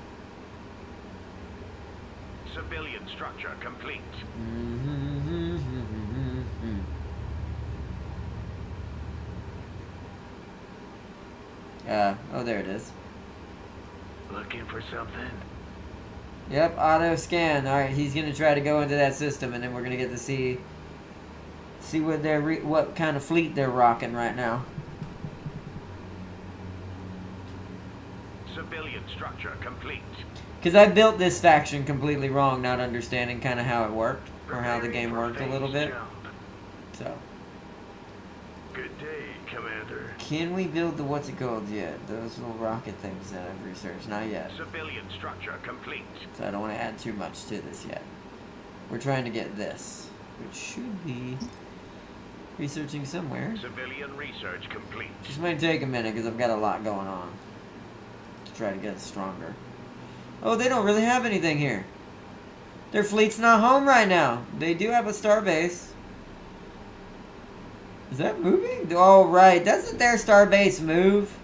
Civilian structure complete. Oh, there it is. Looking for something? Yep, auto scan. Alright, he's gonna try to go into that system, and then we're gonna get to see what what kind of fleet they're rocking right now. Civilian structure complete. Because I built this faction completely wrong, not understanding kind of how it worked, or how the game worked a little bit. So. Good day, Commander. Can we build the what's it called yet? Those little rocket things that I've researched. Not yet. Civilian structure complete. So I don't want to add too much to this yet. We're trying to get this, which should be researching somewhere. Civilian research complete. Just might take a minute because I've got a lot going on to try to get it stronger. Oh, they don't really have anything here. Their fleet's not home right now. They do have a star base. Is that moving? Oh, right. Doesn't their star base move?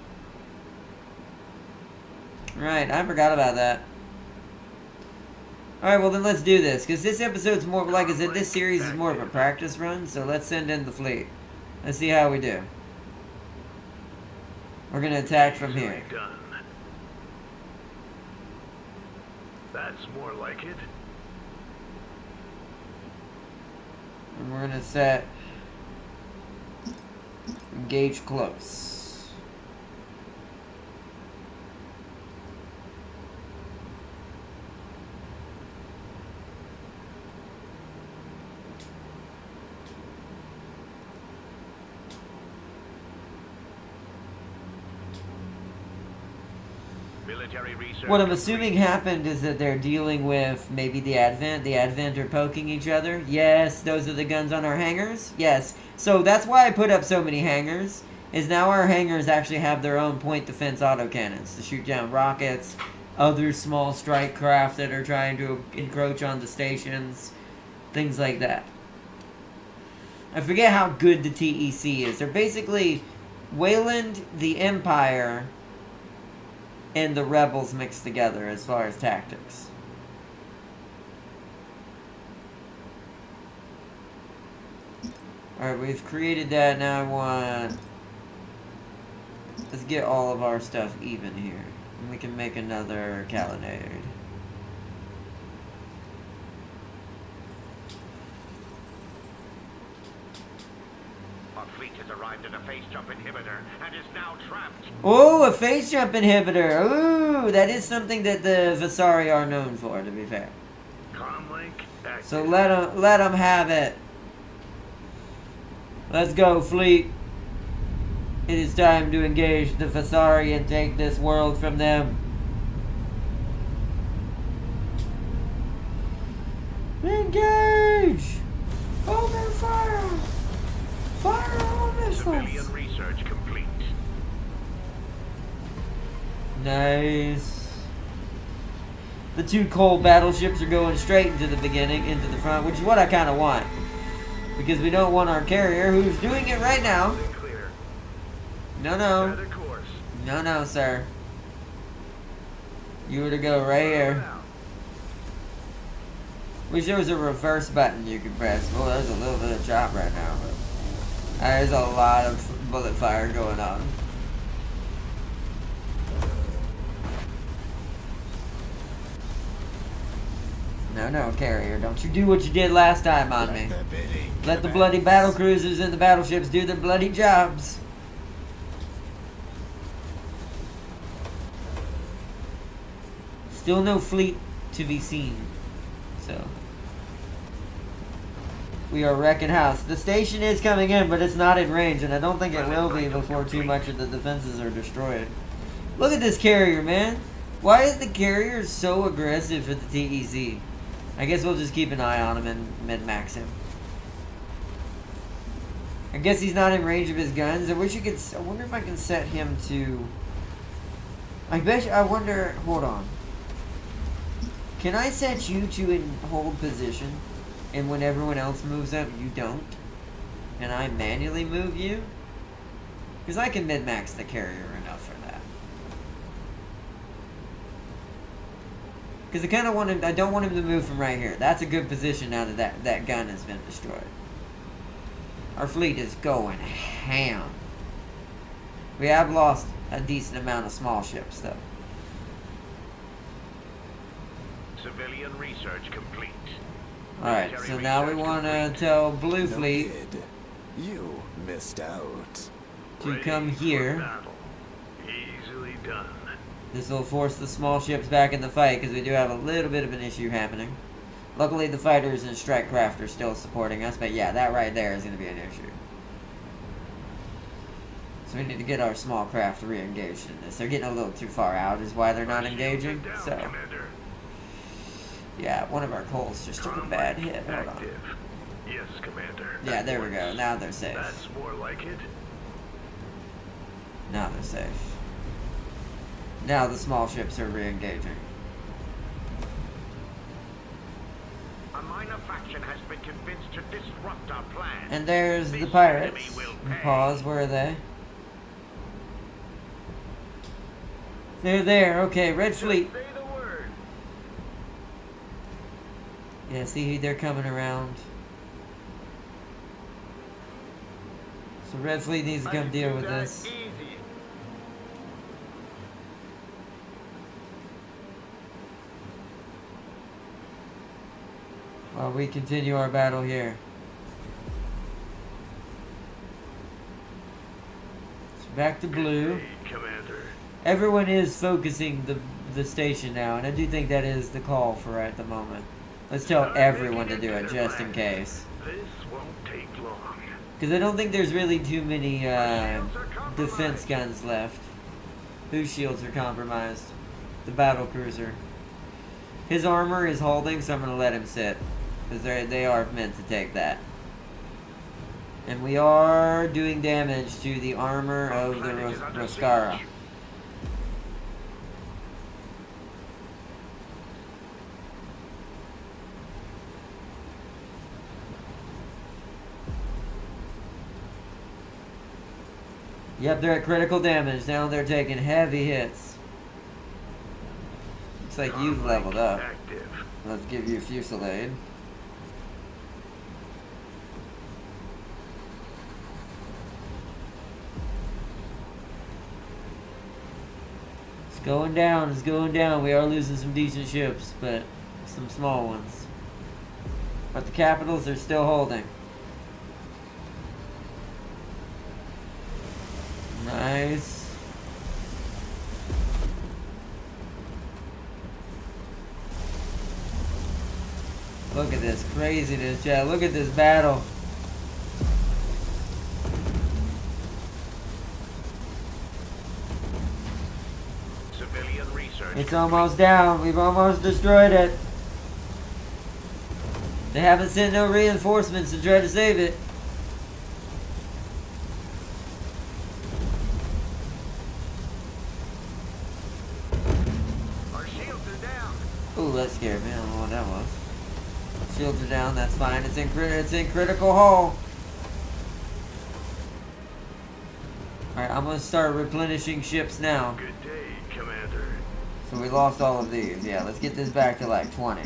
Right, I forgot about that. Alright, well then let's do this. Because this episode's more, like I said, this series is more of a practice run. So let's send in the fleet. Let's see how we do. We're going to attack from here. Done. That's more like it. And we're going to set... engage close. Military research. What I'm assuming happened is that they're dealing with maybe the Advent. The Advent are poking each other. Yes, those are the guns on our hangars. Yes. So that's why I put up so many hangars. Is now our hangars actually have their own point defense autocannons to shoot down rockets, other small strike craft that are trying to encroach on the stations, things like that. I forget how good the TEC is. They're basically Wayland, the Empire, and the Rebels mixed together as far as tactics. Alright, we've created that. Now I want... let's get all of our stuff even here. And we can make another Calinade. Our fleet has arrived at a phase jump inhibitor and is now trapped. Oh, a phase jump inhibitor! Ooh, that is something that the Visari are known for, to be fair. Comlink active. So let them have it. Let's go, fleet. It is time to engage the Visari and take this world from them. Engage! Open fire! Fire all missiles! Civilian research complete. Nice. The two coal battleships are going straight into the beginning, into the front, which is what I kind of want. Because we don't want our carrier, who's doing it right now. Clear. No, no. Set a course. No, no, sir. You were to go right here. Wish there was a reverse button you could press. Well, there's a little bit of chop right now, but there's a lot of bullet fire going on. No, no, carrier. Don't you do what you did last time on me. Let the bloody battle cruisers and the battleships do their bloody jobs. Still no fleet to be seen. So we are wrecking house. The station is coming in, but it's not in range, and I don't think it will be before too much of the defenses are destroyed. Look at this carrier, man. Why is the carrier so aggressive for the TEC? I guess we'll just keep an eye on him and min-max him. I guess he's not in range of his guns. I wish you could. I wonder if I can set him to. I wonder. Hold on. Can I set you to in hold position, and when everyone else moves up, you don't, and I manually move you? Because I can min-max the carrier enough for that. Because I kind of want him. I don't want him to move from right here. That's a good position now that that gun has been destroyed. Our fleet is going ham. We have lost a decent amount of small ships, though. Civilian research complete. Alright, so now we want to tell Blue No Fleet kid. You missed out. to come here. Battle. Easily done. This will force the small ships back in the fight, because we do have a little bit of an issue happening. Luckily, the fighters and strike craft are still supporting us, but yeah, that right there is going to be an issue. So we need to get our small craft re-engaged in this. They're getting a little too far out, is why they're not engaging. So, yeah, one of our coals just took a bad hit. Hold on. Yes, Commander. Yeah, there we go. Now they're safe. That's more like it. Now they're safe. Now the small ships are re-engaging. A minor faction has been convinced to disrupt our plan. And there's the This pirates. enemy will pay. Pause, where are they? They're there. Okay, Red Fleet. Say the word. Yeah, see, they're coming around. So Red Fleet needs to come deal with this. Easy. While we continue our battle here. So back to blue. Hey, Commander. Everyone is focusing the station now, and I do think that is the call for at the moment. Let's tell everyone to do it, just in case. This won't take long. Because I don't think there's really too many defense guns left. Whose shields are compromised? The battle cruiser. His armor is holding, so I'm going to let him sit. Because they are meant to take that. And we are doing damage to the armor of the Roscara. Yep, they're at critical damage. Now they're taking heavy hits. Looks like you've leveled up. Active. Let's give you a fusillade. It's going down, it's going down. We are losing some decent ships, but some small ones. But the capitals are still holding. Nice. Look at this craziness, chat. Look at this battle. Civilian research. It's almost down. We've almost destroyed it. They haven't sent no reinforcements to try to save it. Our shields are down. Ooh, that scared me. I don't know what that was. Shields are down. That's fine. It's in critical hull. Alright, I'm gonna start replenishing ships now. Good day, Commander. So we lost all of these. Yeah, let's get this back to like 20.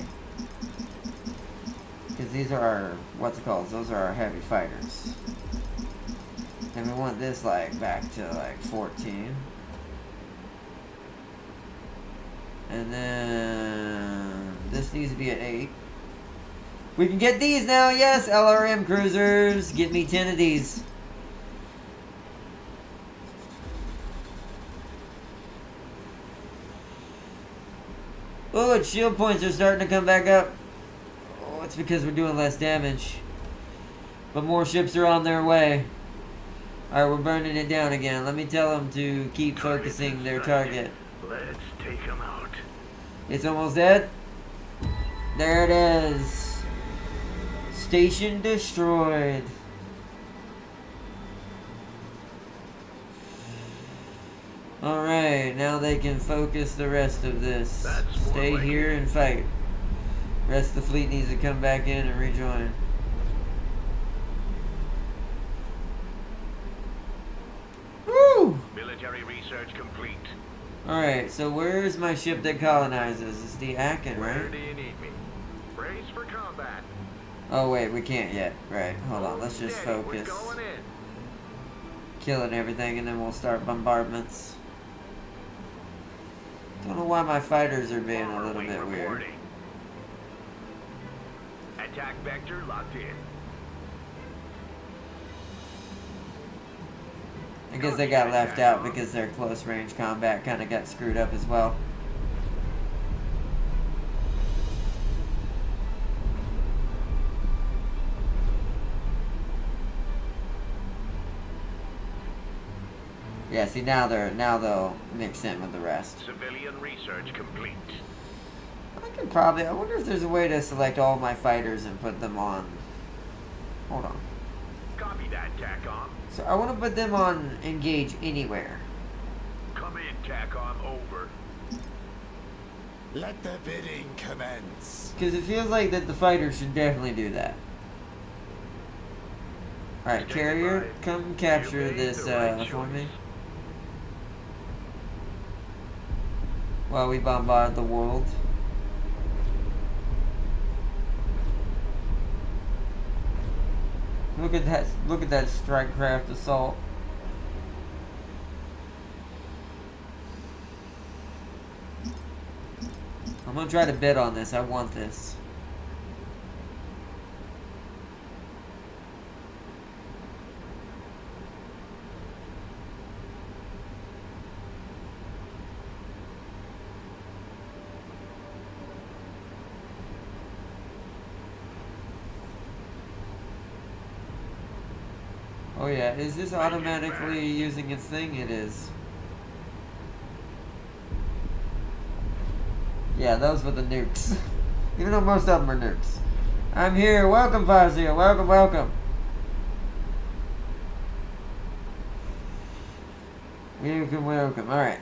Because these are our, what's it called? Those are our heavy fighters. And we want this like back to like 14. And then this needs to be at 8. We can get these now, yes! LRM cruisers. Get me 10 of these. Oh, its shield points are starting to come back up. Oh, it's because we're doing less damage. But more ships are on their way. Alright, we're burning it down again. Let me tell them to keep focusing their target. Let's take him out. It's almost dead. There it is. Station destroyed. Alright, now they can focus the rest of this. Stay here and fight. Rest of the fleet needs to come back in and rejoin. Woo! Military research complete. Alright, so where's my ship that colonizes? It's the Akin, Where right? do you need me? Brace for combat. Oh wait, we can't yet. Right, hold on, let's just Steady, we're focus. going in. Killing everything and then we'll start bombardments. Don't know why my fighters are being a little bit weird. Reporting. Attack vector locked in. I guess they got left out because their close range combat kind of got screwed up as well. Yeah, see now they'll mix in with the rest. Civilian research complete. I wonder if there's a way to select all my fighters and put them on. Hold on. Copy that, TACOM. So I want to put them on engage anywhere. Come in, TACOM. Over. Let the bidding commence. Because it feels like that the fighters should definitely do that. Alright, carrier, come capture this for me. While we bombard the world. Look at that strike craft assault. I'm gonna try to bid on this. I want this. Oh yeah, is this automatically using its thing? It is. Yeah, those were the nukes. Even though most of them are nukes. I'm here. Welcome, Fazio. Welcome, welcome. Welcome, welcome. Alright.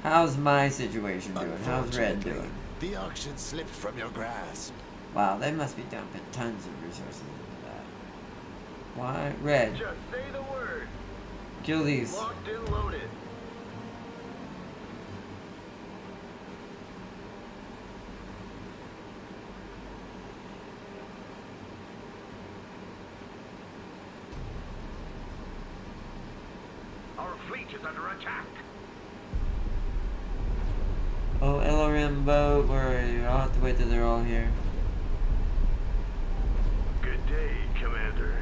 How's my situation doing? How's Red doing? The auction slipped from your grasp. Wow, they must be dumping tons of resources into that. Why? Red. Just say the word. Kill these. Locked and loaded. Our fleet is under attack. Oh, LRM boat, where are you? I'll have to wait till they're all here. Good day, Commander.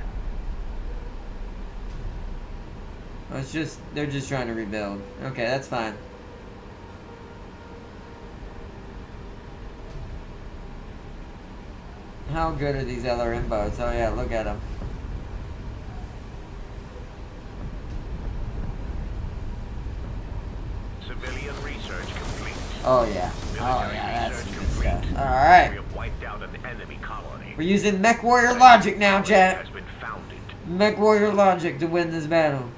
Oh, they're just trying to rebuild. Okay, that's fine. How good are these LRM boats? Oh yeah, look at them. Civilian research complete. Oh yeah. Oh Military yeah, that's research good complete. stuff. Alright. We have wiped out an enemy colony. We're using Mech Warrior logic now, chat. Has been founded. Mech Warrior logic to win this battle.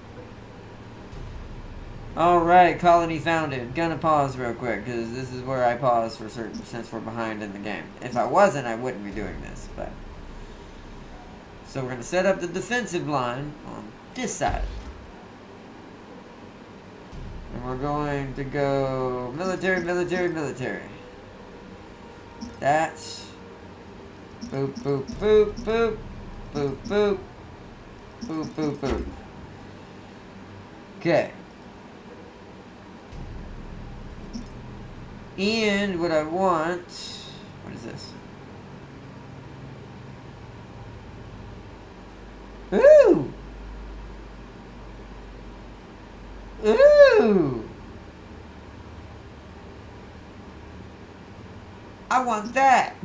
Alright, colony founded. Gonna pause real quick, because this is where I pause for certain, since we're behind in the game. If I wasn't, I wouldn't be doing this, but... So we're gonna set up the defensive line on this side. And we're going to go military, military, military. That's... Boop, boop, boop, boop. Boop, boop. Boop, boop, boop. Okay. And what I want... What is this? Ooh! Ooh! want that.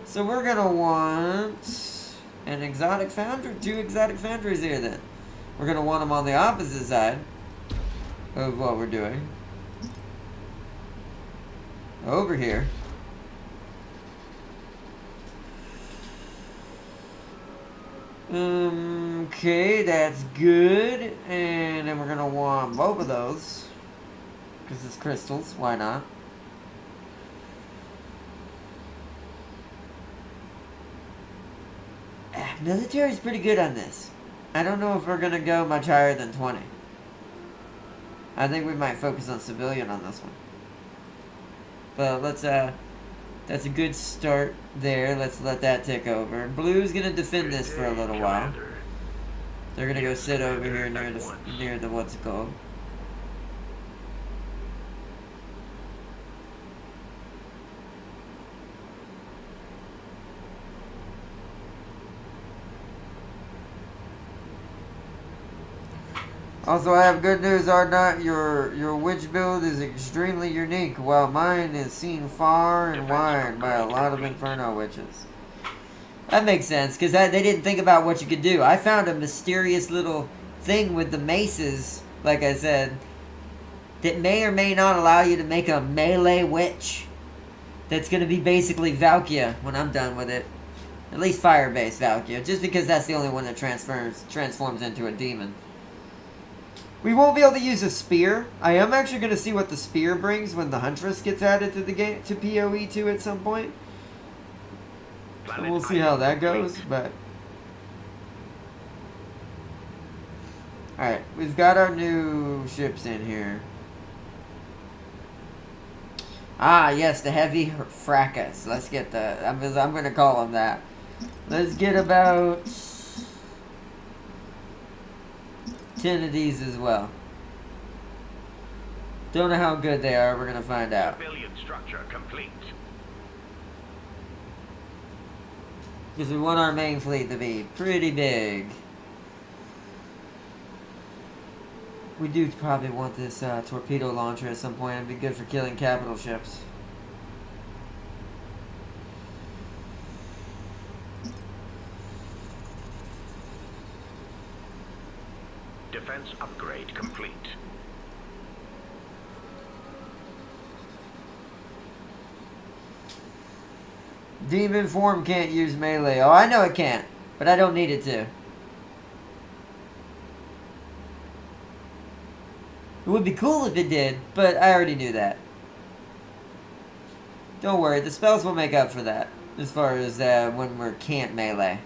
So we're gonna want an exotic foundry, 2 exotic foundries here then. We're gonna want them on the opposite side of what we're doing. Over here. Okay, that's good. And then we're gonna want both of those. Because it's crystals, why not? Military's pretty good on this. I don't know if we're gonna go much higher than 20. I think we might focus on civilian on this one. But let's, that's a good start there. Let's let that tick over. Blue's gonna defend this for a little while. They're gonna go sit over here near the what's it called. Also, I have good news, Ardnot. Your witch build is extremely unique, while mine is seen far and wide by a lot of Inferno witches. That makes sense, because they didn't think about what you could do. I found a mysterious little thing with the maces, like I said, that may or may not allow you to make a melee witch. That's going to be basically Valkia when I'm done with it. At least fire-based Valkia, just because that's the only one that transforms into a demon. We won't be able to use a spear. I am actually going to see what the spear brings when the Huntress gets added to the game, to PoE 2 at some point. And we'll see how that goes, but... Alright, we've got our new ships in here. Ah, yes, the heavy fracas. Let's get the... I'm going to call them that. Let's get about 10 of these as well. Don't know how good they are. We're going to find out. Civilian structure complete. Because we want our main fleet to be pretty big. We do probably want this torpedo launcher at some point. It'd be good for killing capital ships. Defense upgrade complete. Demon form can't use melee. Oh, I know it can't, but I don't need it to. It would be cool if it did, but I already knew that. Don't worry, the spells will make up for that, as far as when we can't melee.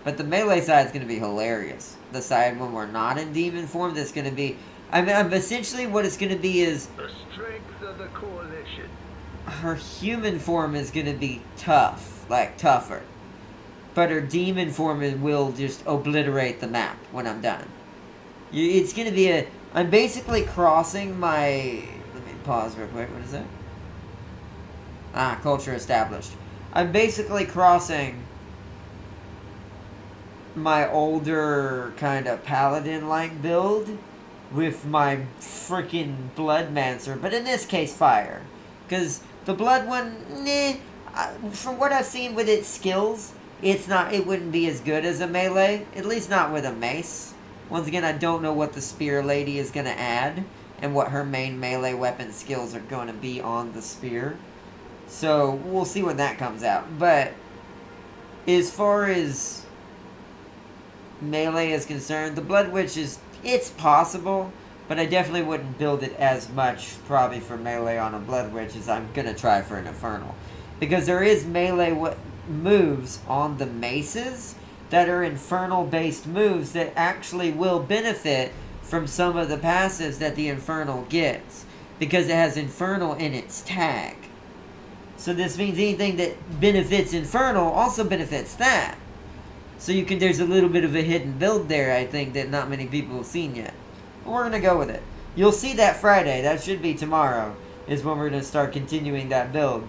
But the melee side is going to be hilarious. The side when we're not in demon form, that's going to be... I mean, essentially what it's going to be is... The strength of the coalition. Her human form is going to be tough, like tougher. But her demon form will just obliterate the map when I'm done. It's going to be a... I'm basically crossing my... Let me pause real quick. What is that? Ah, culture established. I'm basically crossing my older kind of paladin-like build with my freaking Bloodmancer, but in this case, fire. Because the Blood one, from what I've seen with its skills, it wouldn't be as good as a melee, at least not with a mace. Once again, I don't know what the Spear Lady is going to add, and what her main melee weapon skills are going to be on the spear. So, we'll see when that comes out. But, as far as melee is concerned, the Blood Witch it's possible, but I definitely wouldn't build it as much, probably, for melee on a Blood Witch as I'm going to try for an Infernal. Because there is melee moves on the maces that are Infernal-based moves that actually will benefit from some of the passives that the Infernal gets. Because it has Infernal in its tag. So this means anything that benefits Infernal also benefits that. So there's a little bit of a hidden build there, I think, that not many people have seen yet. But we're going to go with it. You'll see that Friday, that should be tomorrow, is when we're going to start continuing that build.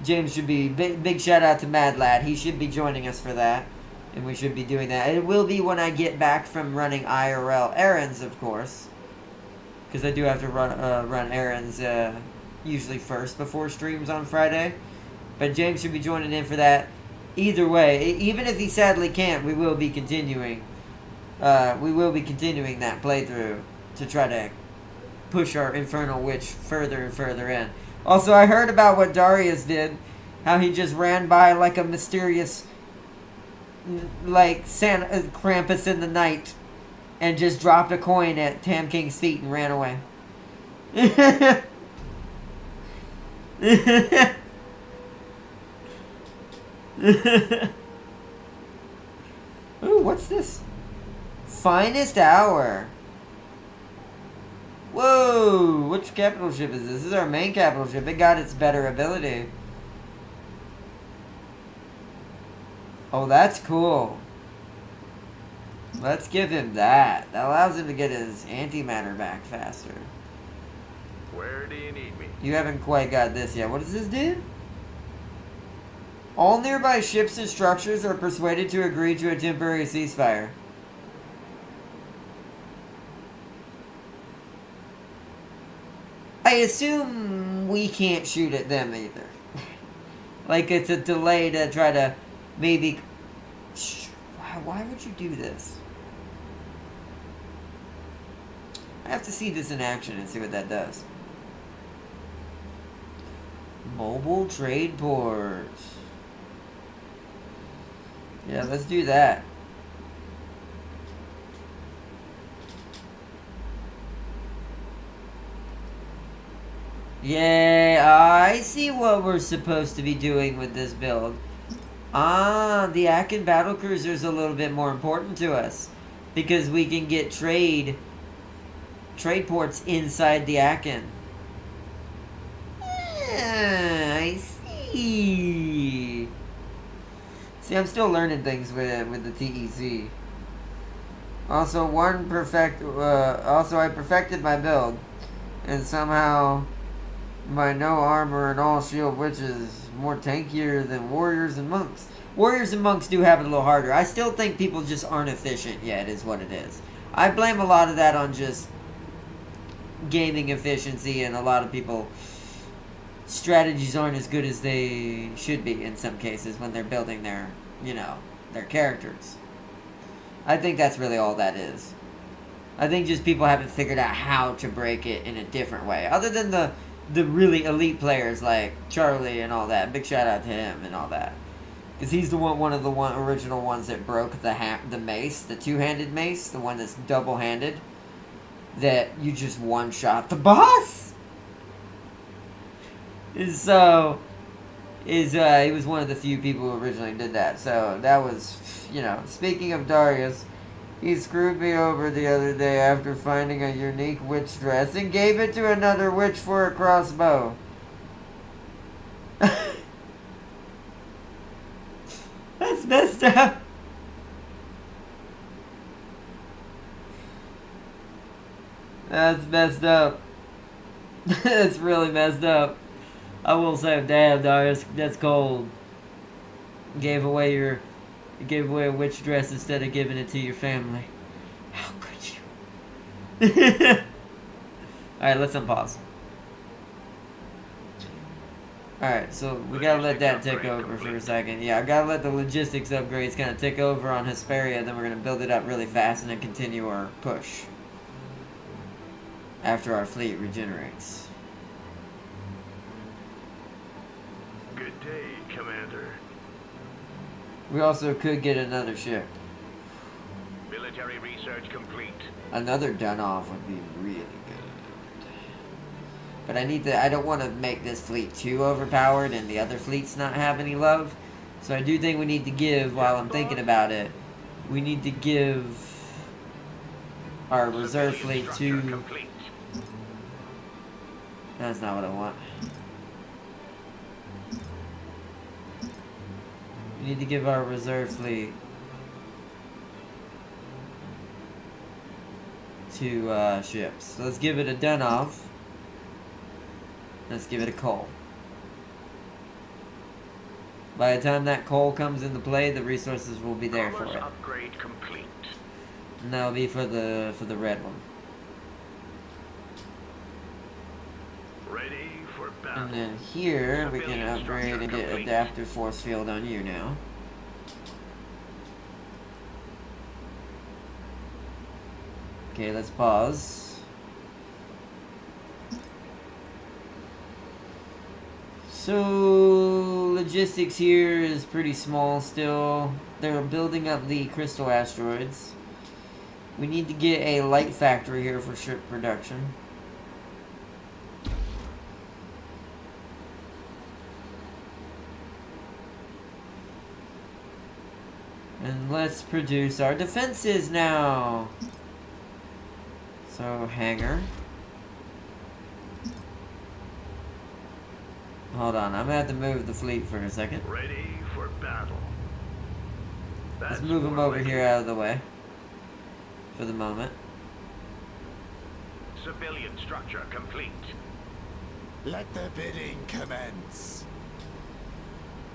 James should be, big shout out to Mad Lad, he should be joining us for that. And we should be doing that. It will be when I get back from running IRL errands, of course. Because I do have to run errands usually first before streams on Friday. But James should be joining in for that. Either way, even if he sadly can't, we will be continuing. We will be continuing that playthrough to try to push our Infernal Witch further and further in. Also, I heard about what Darius did. How he just ran by like a mysterious, like Santa Krampus in the night, and just dropped a coin at Tam King's feet and ran away. Ooh, what's this? Finest hour. Whoa, which capital ship is this? This is our main capital ship. It got its better ability. Oh, that's cool. Let's give him that. That allows him to get his antimatter back faster. Where do you need me? You haven't quite got this yet. What does this do? All nearby ships and structures are persuaded to agree to a temporary ceasefire. I assume we can't shoot at them either. Like it's a delay to try to maybe... Why would you do this? I have to see this in action and see what that does. Mobile trade ports. Yeah, let's do that. Yeah, I see what we're supposed to be doing with this build. Ah, the Akin battlecruiser is a little bit more important to us. Because we can get trade ports inside the Akin. Yeah, I see. See, I'm still learning things with the TEC. Also, I perfected my build, and somehow my no armor and all shield witch is more tankier than warriors and monks. Warriors and monks do have it a little harder. I still think people just aren't efficient yet, is what it is. I blame a lot of that on just gaming efficiency, and a lot of people. Strategies aren't as good as they should be in some cases when they're building their, their characters. I think that's really all that is. I think just people haven't figured out how to break it in a different way. Other than the really elite players like Charlie and all that. Big shout out to him and all that. Because he's one of the original ones that broke the mace, the two-handed mace, the one that's double-handed. That you just one-shot the boss! He was one of the few people who originally did that. So that was, speaking of Darius, he screwed me over the other day after finding a unique witch dress and gave it to another witch for a crossbow. That's messed up. That's messed up. That's really messed up. I will say, damn, Darius, that's cold. You gave away a witch dress instead of giving it to your family. How could you? Alright, let's unpause. Alright, so we gotta let that tick over for a second. Yeah, I gotta let the logistics upgrades kind of tick over on Hesperia, then we're gonna build it up really fast and then continue our push. After our fleet regenerates. Good day, Commander. We also could get another ship. Military research complete. Another done-off would be really good. But I don't want to make this fleet too overpowered and the other fleets not have any love. So I do think we need to give, while I'm thinking about it, we need to give our reserve fleet to... Complete. That's not what I want. We need to give our reserve fleet to ships. So let's give it a done-off. Let's give it a coal. By the time that coal comes into play, the resources will be there for it. Upgrade complete. And that'll be for the red one. Ready for And then here we can upgrade and get adaptive force field on you now. Okay, let's pause. So, logistics here is pretty small still. They're building up the crystal asteroids. We need to get a light factory here for ship production. And let's produce our defenses now. So, hangar. Hold on, I'm gonna have to move the fleet for a second. Ready for battle. Let's move them over here out of the way. For the moment. Civilian structure complete. Let the bidding commence.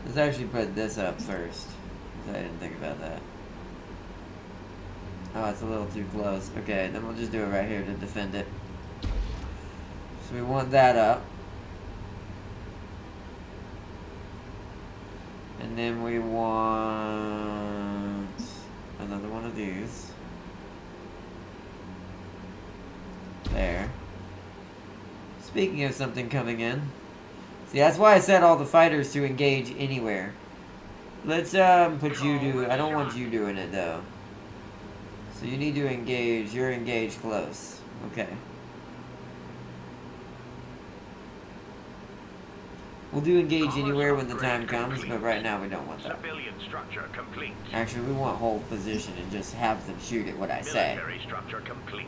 Let's actually put this up first. Because I didn't think about that. Oh, it's a little too close. Okay, then we'll just do it right here to defend it. So we want that up. And then we want another one of these. There. Speaking of something coming in. See, that's why I said all the fighters to engage anywhere. Let's put you to... I don't want you doing it though. So you need to engage. You're engaged close. Okay. We'll do engage anywhere when the time comes, but right now we don't want that. Civilian structure complete. Actually, we want hold position and just have them shoot at what I say. Military structure complete.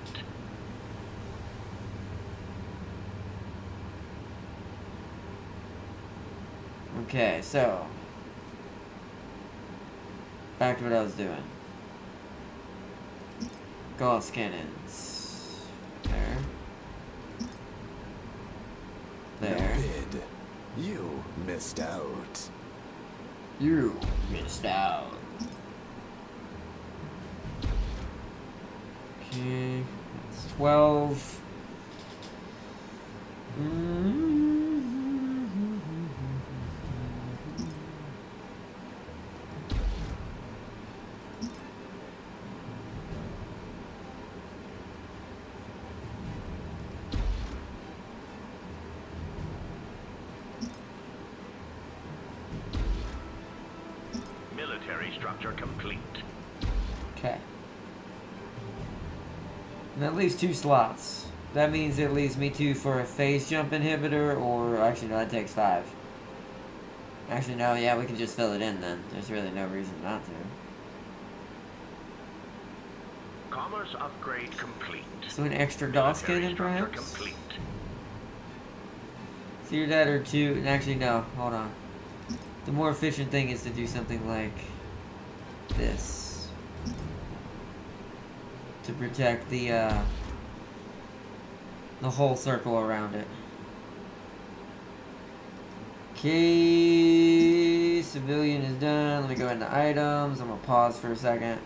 Okay, so back to what I was doing. Gauss cannons. There. There. No bid. You missed out. You missed out. Okay, it's 12. Military structure complete. Okay. And that leaves 2 slots. That means it leaves me 2 for a phase jump inhibitor, or actually no, that takes 5. Actually no, yeah, we can just fill it in then. There's really no reason not to. Commerce upgrade complete. So an extra Gauss cannon Structure perhaps? complete. It's either that or 2, and actually no, hold on. The more efficient thing is to do something like this. To protect the whole circle around it. Okay, civilian is done. Let me go into items. I'm gonna pause for a second.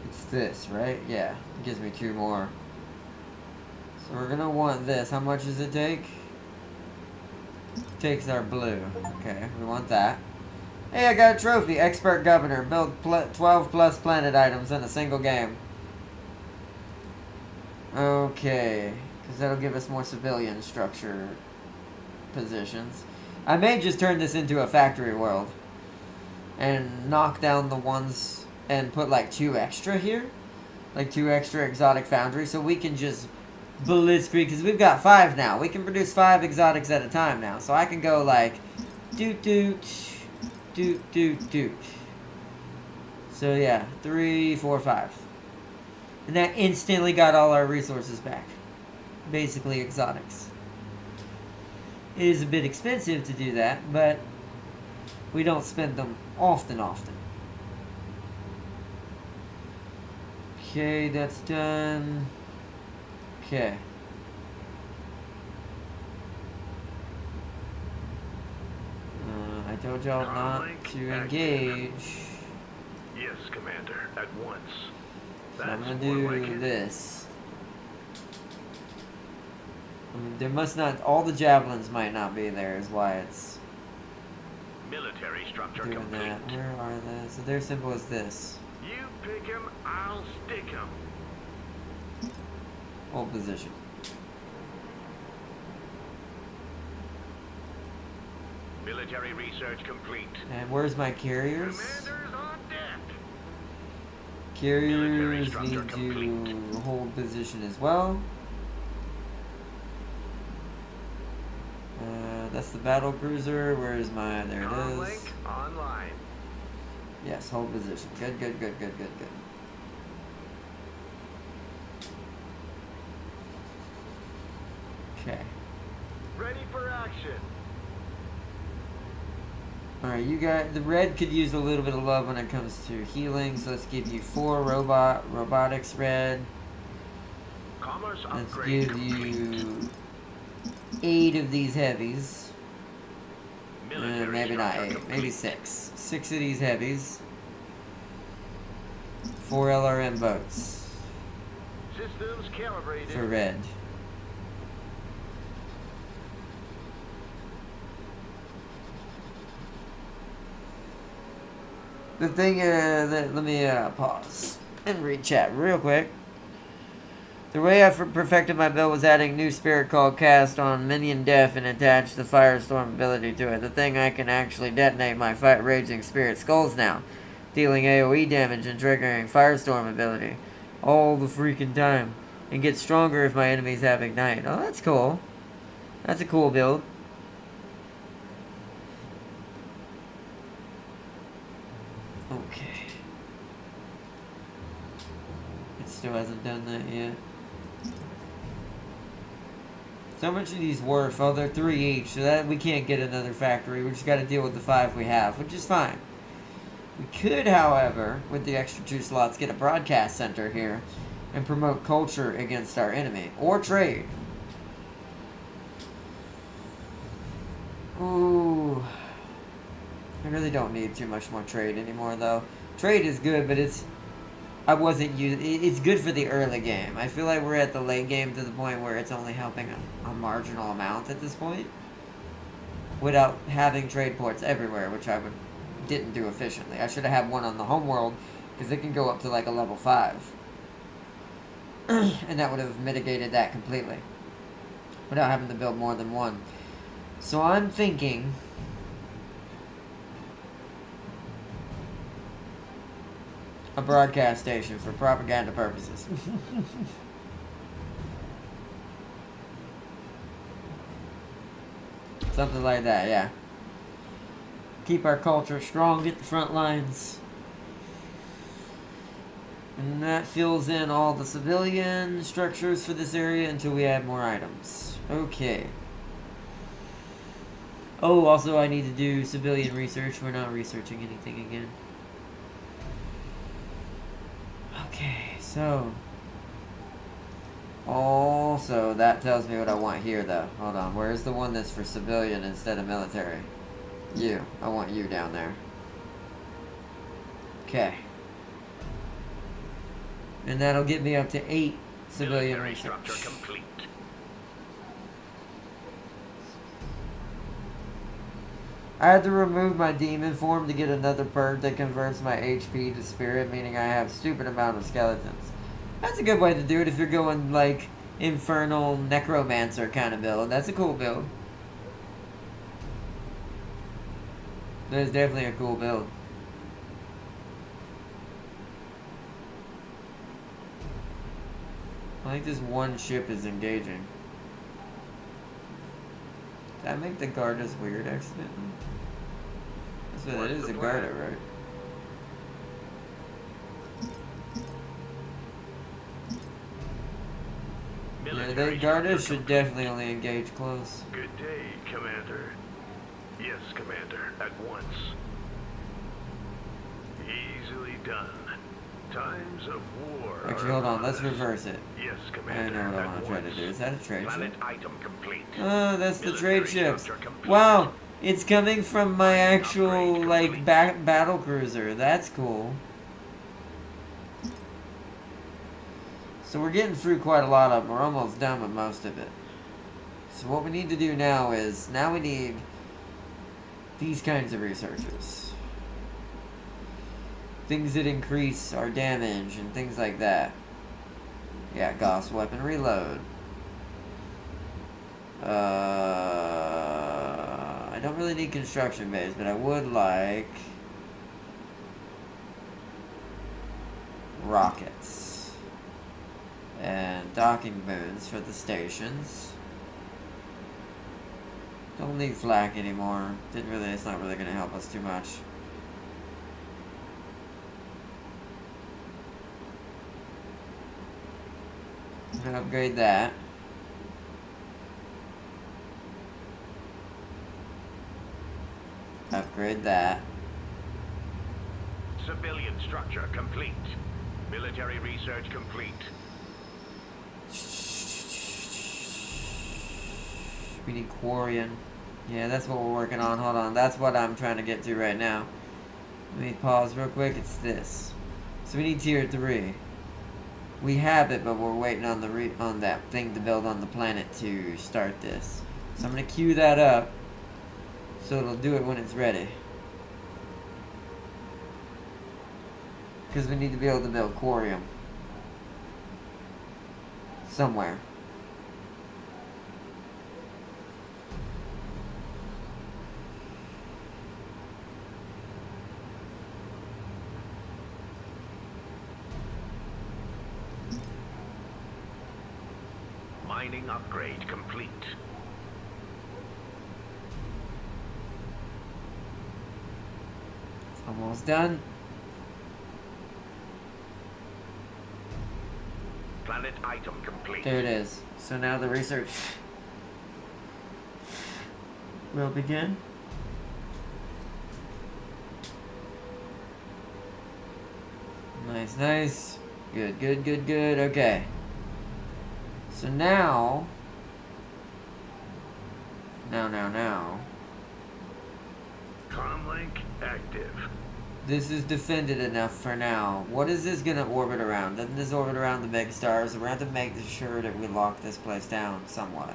It's this, right? Yeah, it gives me 2 more. So we're gonna want this. How much does it take? Takes our blue. Okay, we want that. Hey, I got a trophy. Expert Governor. Build 12 plus planet items in a single game. Okay, because that'll give us more civilian structure positions. I may just turn this into a factory world and knock down the ones and put like 2 extra here. Like 2 extra exotic foundries, so we can just blitzkrieg, because we've got 5 now. We can produce 5 exotics at a time now. So I can go like doot doot doot doot doot. So yeah, 3, 4, 5. And that instantly got all our resources back. Basically exotics. It is a bit expensive to do that, but we don't spend them often. Okay, that's done. Okay. I told y'all not to engage. Yes, Commander. At once. So I'm That's gonna more do like it. this. There must not, all the javelins might not be there is why it's Military structure doing complete. that. Where are they? So their symbol is this. You pick 'em, I'll stick 'em. Hold position. Military research complete. And where's my carriers? Commanders on deck. Carriers structure need complete. to hold position as well. That's the battle cruiser. Where's my? There it Comlink is. online. Yes, hold position. Good, good, good, good, good, good. Okay. Ready for action. Alright, you got the red could use a little bit of love when it comes to healing, so let's give you 4 robotics red. Commerce Let's upgrade give complete. you 8 of these heavies. Military Maybe not structure 8, complete. maybe 6. 6 of these heavies. 4 LRM boats Systems calibrated. for red. The thing let me pause and read chat real quick. The way I perfected my build was adding new spirit called Cast on Minion Def and attached the Firestorm ability to it. The thing I can actually detonate my Raging Spirit Skulls now, dealing AoE damage and triggering Firestorm ability all the freaking time, and get stronger if my enemies have Ignite. Oh, that's cool. That's a cool build. Okay. It still hasn't done that yet. So much of these worth? Oh, they're 3 each, so that we can't get another factory. We just got to deal with the 5 we have, which is fine. We could, however, with the extra 2 slots, get a broadcast center here and promote culture against our enemy. Or trade. Ooh. I really don't need too much more trade anymore, though. Trade is good, but it's... it's good for the early game. I feel like we're at the late game to the point where it's only helping a marginal amount at this point. Without having trade ports everywhere, which didn't do efficiently. I should have had one on the homeworld, because it can go up to like a level 5. And that would have mitigated that completely. Without having to build more than one. So I'm thinking... a broadcast station for propaganda purposes. Something like that, yeah. Keep our culture strong, get the front lines. And that fills in all the civilian structures for this area until we add more items. Okay. Oh, also I need to do civilian research. We're not researching anything again. Okay, so... also, that tells me what I want here, though. Hold on, where's the one that's for civilian instead of military? You. I want you down there. Okay. And that'll get me up to 8 civilian Military research. structure complete. I had to remove my demon form to get another perk that converts my HP to spirit, meaning I have stupid amount of skeletons. That's a good way to do it if you're going like infernal necromancer kind of build. That's a cool build. That is definitely a cool build. I think this one ship is engaging. Did I make the Gardas weird accidentally? That's what it is, a Garda, right? Yeah, the Gardas should definitely only engage close. Good day, Commander. Yes, Commander, at once. Easily done. Times of war. Actually, hold on, let's reverse it. Yes, I Commander. know what I at want to try to once. do. Is that a trade Planet ship? item complete. Oh, that's the Military trade ships. structure complete. Wow, it's coming from my actual, like, battle cruiser. That's cool. So we're getting through quite a lot of them. We're almost done with most of it. So what we need to do now is, now we need these kinds of researches. Things that increase our damage and things like that. Yeah, Gauss weapon reload. I don't really need construction base, but I would like rockets and docking boons for the stations. Don't need flak anymore. It's not really going to help us too much. I'm going to upgrade that. Upgrade that. Civilian structure complete. Military research complete. We need Quarian. Yeah, that's what we're working on. Hold on. That's what I'm trying to get to right now. Let me pause real quick. It's this. So we need tier 3. We have it, but we're waiting on on that thing to build on the planet to start this. So I'm going to queue that up so it'll do it when it's ready. Because we need to be able to build Quarium somewhere. Mining upgrade complete. It's almost done. Planet item complete. There it is. So now the research will begin. Nice, nice. Good, good, good, good. Okay. So now. Now. Comlink active. This is defended enough for now. What is this gonna orbit around? Doesn't this orbit around the big stars? We're gonna have to make sure that we lock this place down somewhat.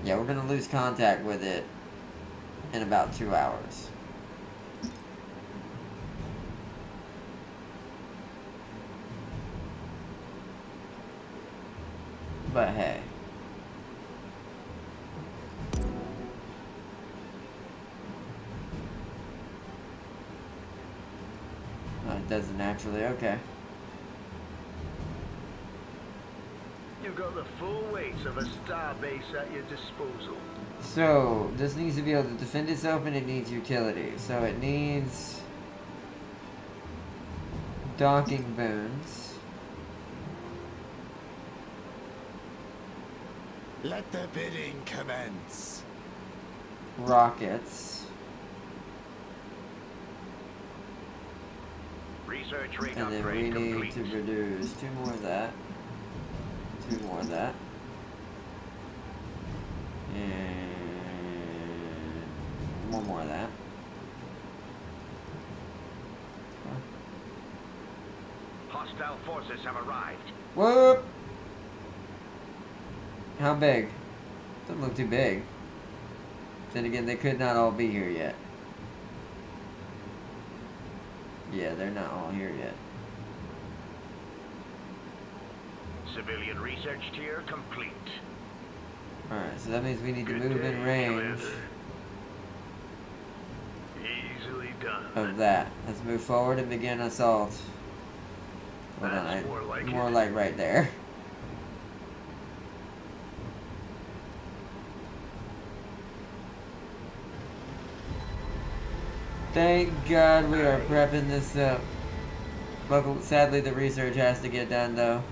Yeah, we're gonna lose contact with it in about 2 hours. But hey. Oh, it doesn't naturally, okay. You've got the full weight of a star base at your disposal. So, this needs to be able to defend itself and it needs utility. So it needs docking boons. Let the bidding commence. Rockets. Research ring And then we upgrade need complete. to produce 2 more of that. 2 more of that. And 1 more of that. Hostile forces have arrived. Whoop! How big? Doesn't look too big. Then again, they could not all be here yet. Yeah, they're not all here yet. Civilian research tier complete. Alright, so that means we need to Good move in day, range Commander. Easily done. of that. Let's move forward and begin assault. Hold on, That's more like more it. like right there. Thank God we are prepping this up. But sadly, the research has to get done, though.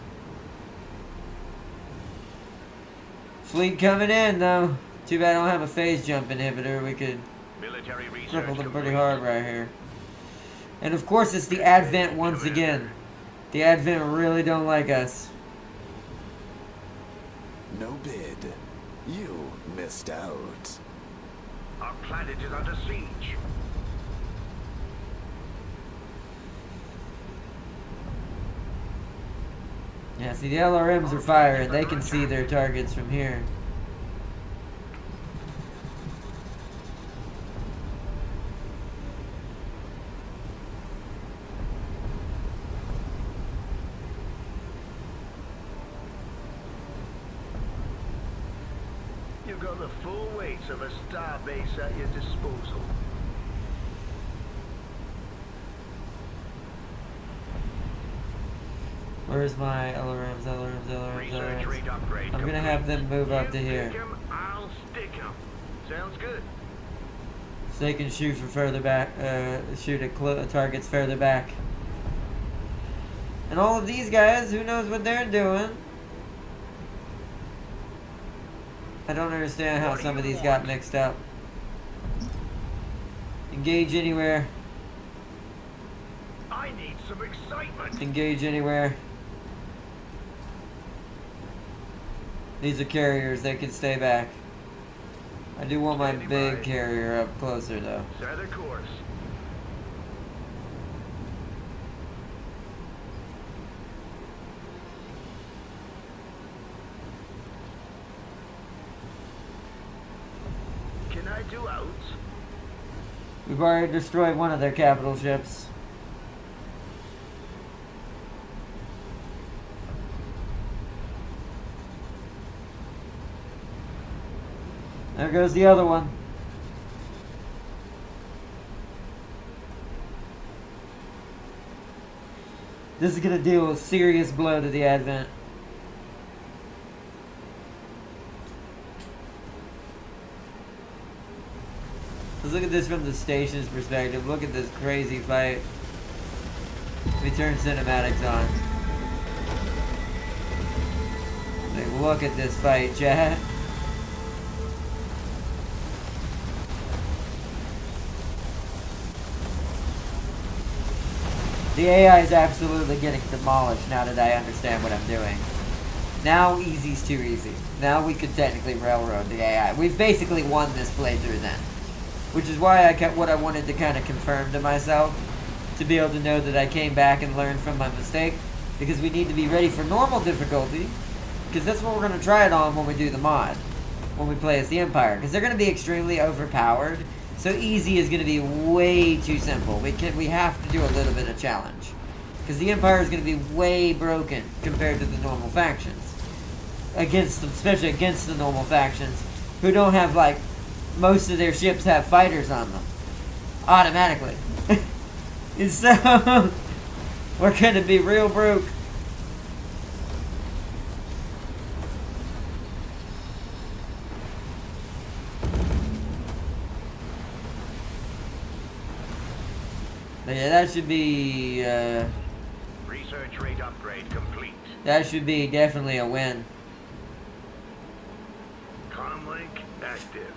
Fleet coming in, though. Too bad I don't have a phase jump inhibitor. We could Military research cripple them pretty complete. hard right here. And of course, it's the Advent once again. The Advent really don't like us. No bid. You missed out. Our planet is under siege. Yeah, see, the LRMs are firing. They can see their targets from here. You've got the full weight of a star base at your disposal. Where's my LRMs, LRMs? Research rate upgrade I'm gonna have them move up to here. Pick 'em, I'll stick 'em. Sounds good. So they can shoot for further back, shoot at targets further back. And all of these guys, who knows what they're doing? I don't understand how some of these got mixed up. Engage anywhere. I need some excitement. Engage anywhere. These are carriers, they can stay back. I do want my big carrier up closer though. Set a course. Can I do out? We've already destroyed one of their capital ships. There goes the other one. This is gonna deal a serious blow to the Advent. Let's look at this from the station's perspective. Look at this crazy fight. We turn cinematics on. Like, look at this fight, chat. The AI is absolutely getting demolished now that I understand what I'm doing. Now easy's too easy. Now we could technically railroad the AI. We've basically won this playthrough then. Which is why I kept what I wanted to kind of confirm to myself. To be able to know that I came back and learned from my mistake. Because we need to be ready for normal difficulty. Because that's what we're going to try it on when we do the mod. When we play as the Empire. Because they're going to be extremely overpowered. So easy is going to be way too simple. We have to do a little bit of challenge. Because the Empire is going to be way broken compared to the normal factions. Especially against the normal factions. Who don't have, like, most of their ships have fighters on them. Automatically. And so, we're going to be real broke. But yeah, that should be, Research rate upgrade complete. that should be definitely a win. Comlink active.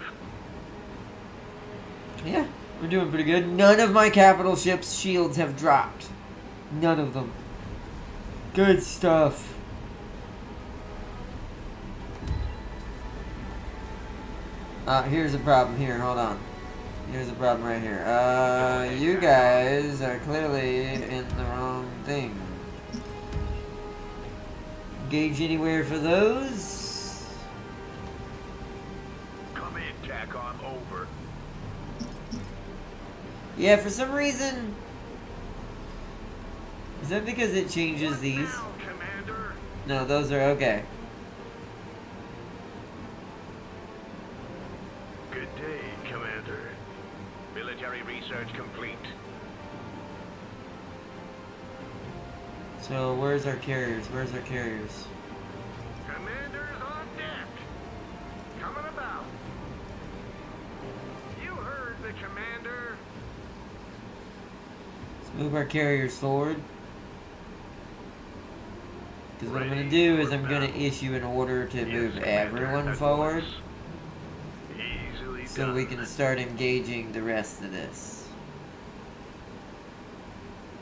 Yeah, we're doing pretty good. None of my capital ships' shields have dropped. None of them. Good stuff. Here's a problem here. Hold on. Here's a problem right here. You guys are clearly in the wrong thing. Engage anywhere for those. Come in, TACOM, over. Yeah, for some reason... Is that because it changes these? Now, Commander. No, those are okay. Good day, Commander. Military research complete. So, where's our carriers? Where's our carriers? Commander's on deck. Coming about. You heard the commander. Let's move our carriers forward. Because what I'm going to do is I'm going to issue an order to move everyone forward. Easily So done. we can start engaging the rest of this.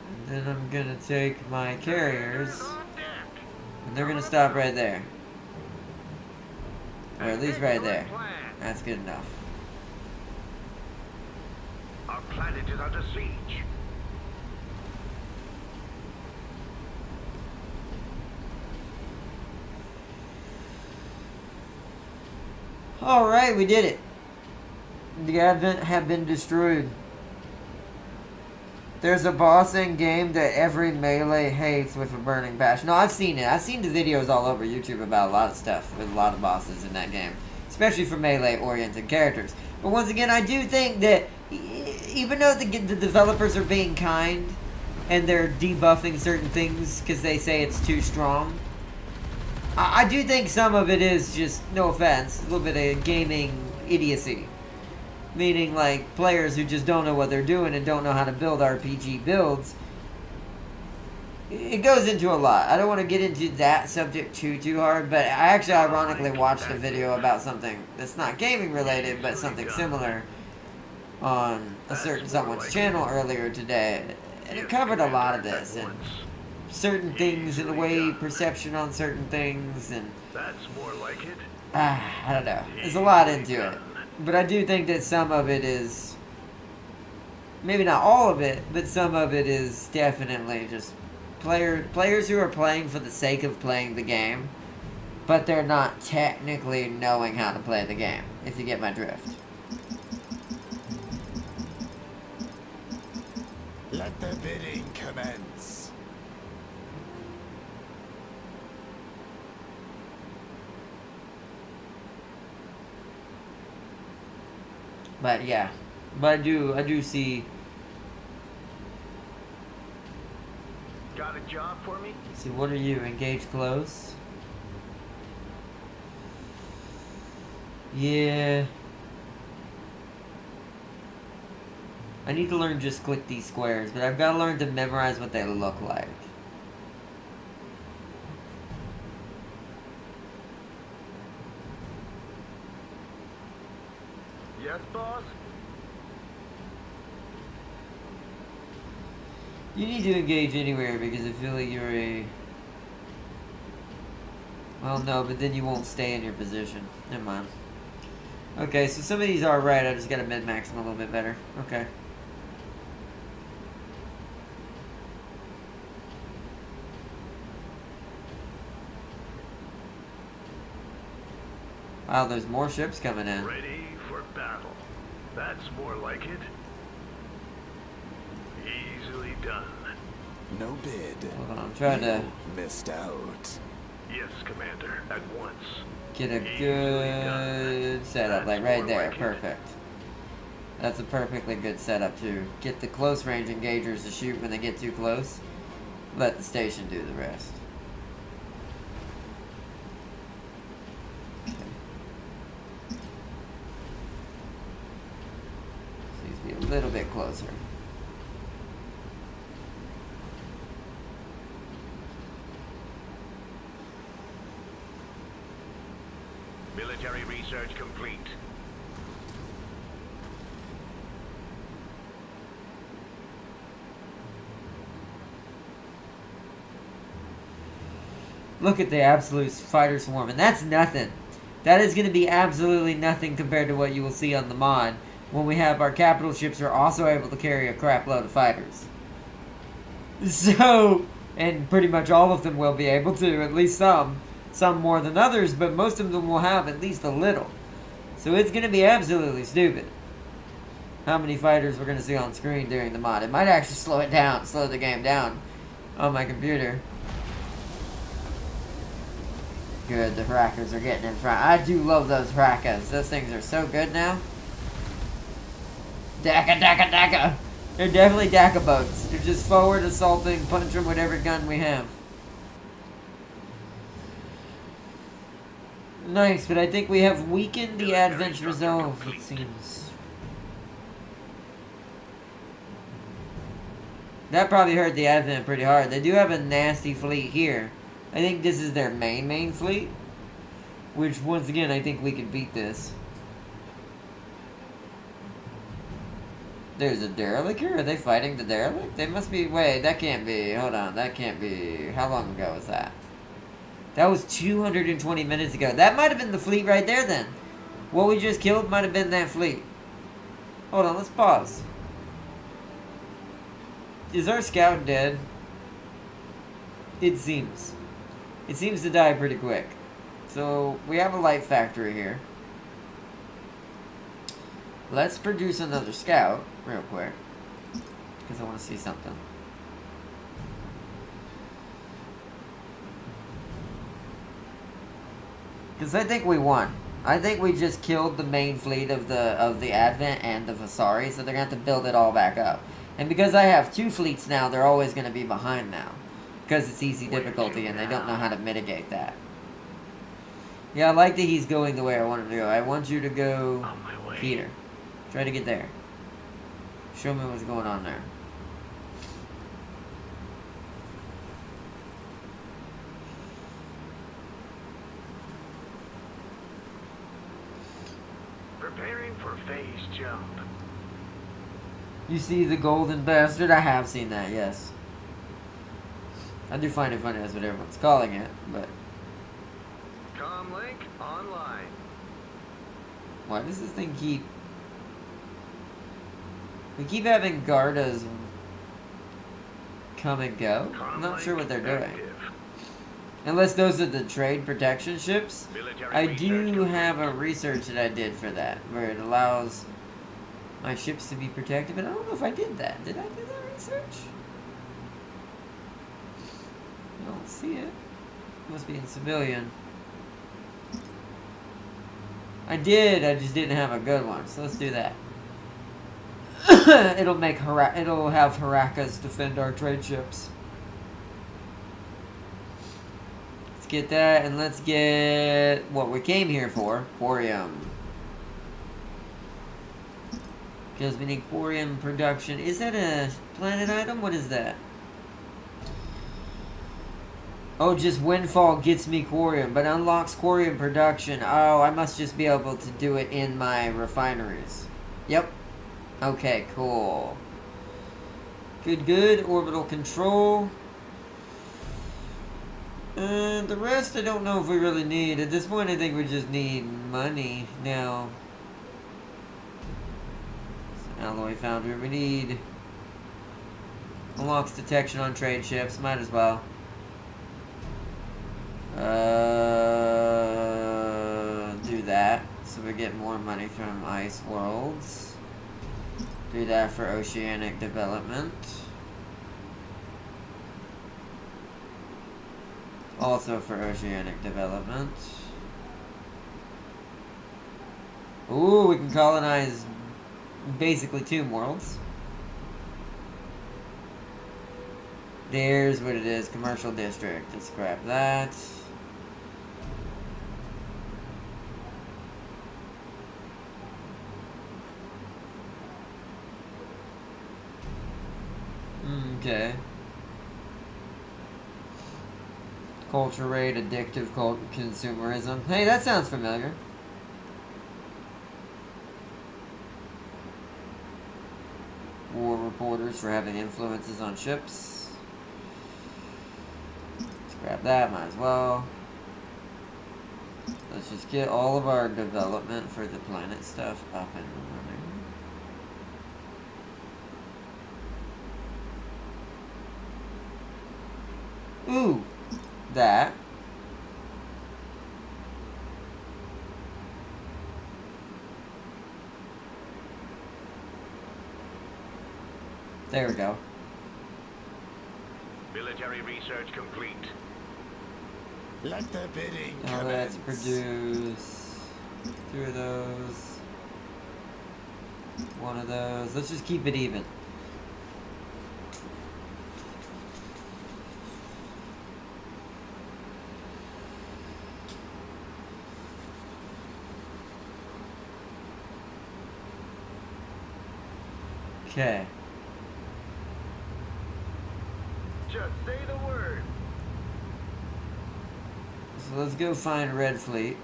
And then I'm going to take my carriers. Commander's on deck. And they're going to stop right there. Or at least right there. Plan. That's good enough. Our planet is under siege. Alright, we did it. The Advent have been destroyed. There's a boss in game that every melee hates with a burning passion. No, I've seen it. I've seen the videos all over YouTube about a lot of stuff with a lot of bosses in that game. Especially for melee-oriented characters. But once again, I do think that even though the developers are being kind and they're debuffing certain things because they say it's too strong, I do think some of it is just, no offense, a little bit of gaming idiocy. Meaning, like, players who just don't know what they're doing and don't know how to build RPG builds. It goes into a lot. I don't want to get into that subject too hard, but I actually ironically watched a video about something that's not gaming related, but something similar on a certain someone's channel earlier today. And it covered a lot of this, and certain things, and the way perception on certain things, and I don't know. There's a lot into it. But I do think that some of it is, maybe not all of it, but some of it is definitely just players who are playing for the sake of playing the game, but they're not technically knowing how to play the game, if you get my drift. Let the bidding commence. But yeah, but I do see. Got a job for me? See, what are you? Engage close? Yeah. I need to learn just click these squares, but I've got to learn to memorize what they look like. Yes, boss? You need to engage anywhere because I feel like you're a... Well, no, but then you won't stay in your position. Never mind. Okay, so some of these are right. I just got to min-max them a little bit better. Okay. Wow, there's more ships coming in. Ready for battle. That's more like it. Easily done. No bid. Hold on, I'm trying to Missed out. Yes, Commander. At once. get a good setup, like right there. Perfect. That's a perfectly good setup to get the close range engagers to shoot when they get too close. Let the station do the rest. Needs to be a little bit closer. Military research complete. Look at the absolute fighter swarm, and that's nothing. That is going to be absolutely nothing compared to what you will see on the mod when we have our capital ships are also able to carry a crap load of fighters. So, and pretty much all of them will be able to, at least some. Some more than others, but most of them will have at least a little. So it's going to be absolutely stupid how many fighters we're going to see on screen during the mod. It might actually slow it down, slow the game down on my computer. Good, the Hrackers are getting in front. I do love those Hrackers. Those things are so good now. Daka, daka, daka. They're definitely Daka boats. They're just forward assaulting, punch them with every gun we have. Nice, but I think we have weakened the Advent's resolve, it seems. That probably hurt the Advent pretty hard. They do have a nasty fleet here. I think this is their main fleet. Which, once again, I think we could beat this. There's a derelict here? Are they fighting the derelict? They must be... Wait, that can't be... Hold on, that can't be... How long ago was that? That was 220 minutes ago. That might have been the fleet right there, then. What we just killed might have been that fleet. Hold on, let's pause. Is our scout dead? It seems. It seems to die pretty quick. So, we have a light factory here. Let's produce another scout real quick. Because I want to see something. Because I think we won. I think we just killed the main fleet of the Advent and the Vasari, so they're going to have to build it all back up. And because I have 2 fleets now, they're always going to be behind now. Because it's easy difficulty and they don't know how to mitigate that. Yeah, I like that he's going the way I want him to go. I want you to go here. Try to get there. Show me what's going on there. Preparing for phase jump. You see the golden bastard? I have seen that, yes. I do find it funny that's what everyone's calling it, but... Comlink online. Why does this thing keep... We keep having Gardas come and go? I'm not sure what they're doing. Unless those are the trade protection ships. I do have a research that I did for that, where it allows my ships to be protected, but I don't know if I did that. Did I do that research? I don't see it. Must be in civilian. I did, I just didn't have a good one, so let's do that. It'll have Harakas defend our trade ships. Let's get that, and let's get what we came here for, Quarium. Because we need Quarium production. Is that a planet item? What is that? Oh, just Windfall gets me Quarium, but unlocks Quarium production. Oh, I must just be able to do it in my refineries. Yep. Okay, cool. Good. Orbital control. The rest I don't know if we really need. At this point, I think we just need money now. Alloy foundry. We need... Unlocks detection on trade ships. Might as well. Do that. So we get more money from Ice Worlds. Do that for oceanic development. Also for oceanic development. Ooh, we can colonize basically 2 worlds. There's what it is, commercial district. Let's grab that. Okay. Culture rate, addictive consumerism. Hey, that sounds familiar. War reporters for having influences on ships. Let's grab that, might as well. Let's just get all of our development for the planet stuff up and running. Ooh, that. There we go. Military research complete. Let the bidding Now commence. let's produce 2 of those. 1 of those. Let's just keep it even. Okay. Just say the word. So let's go find Red Fleet.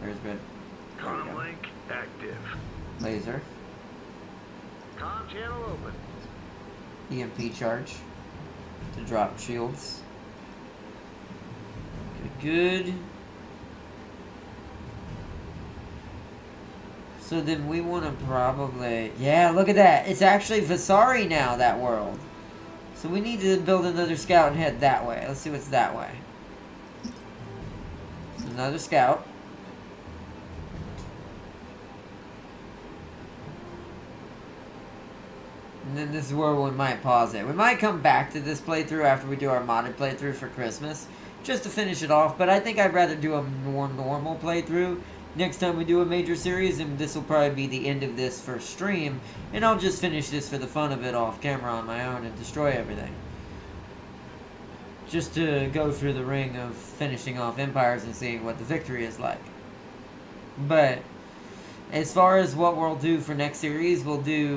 Where's Red? There we go. Comlink active. Laser. Com channel open. EMP charge. To drop shields. Good. So then we want to probably... Yeah, look at that. It's actually Vasari now, that world. So we need to build another scout and head that way. Let's see what's that way. Another scout. And then this is where we might pause it. We might come back to this playthrough after we do our modded playthrough for Christmas, just to finish it off. But I think I'd rather do a more normal playthrough next time we do a major series, and this will probably be the end of this first stream. And I'll just finish this for the fun of it off camera on my own and destroy everything. Just to go through the ring of finishing off empires and seeing what the victory is like. But as far as what we'll do for next series, we'll do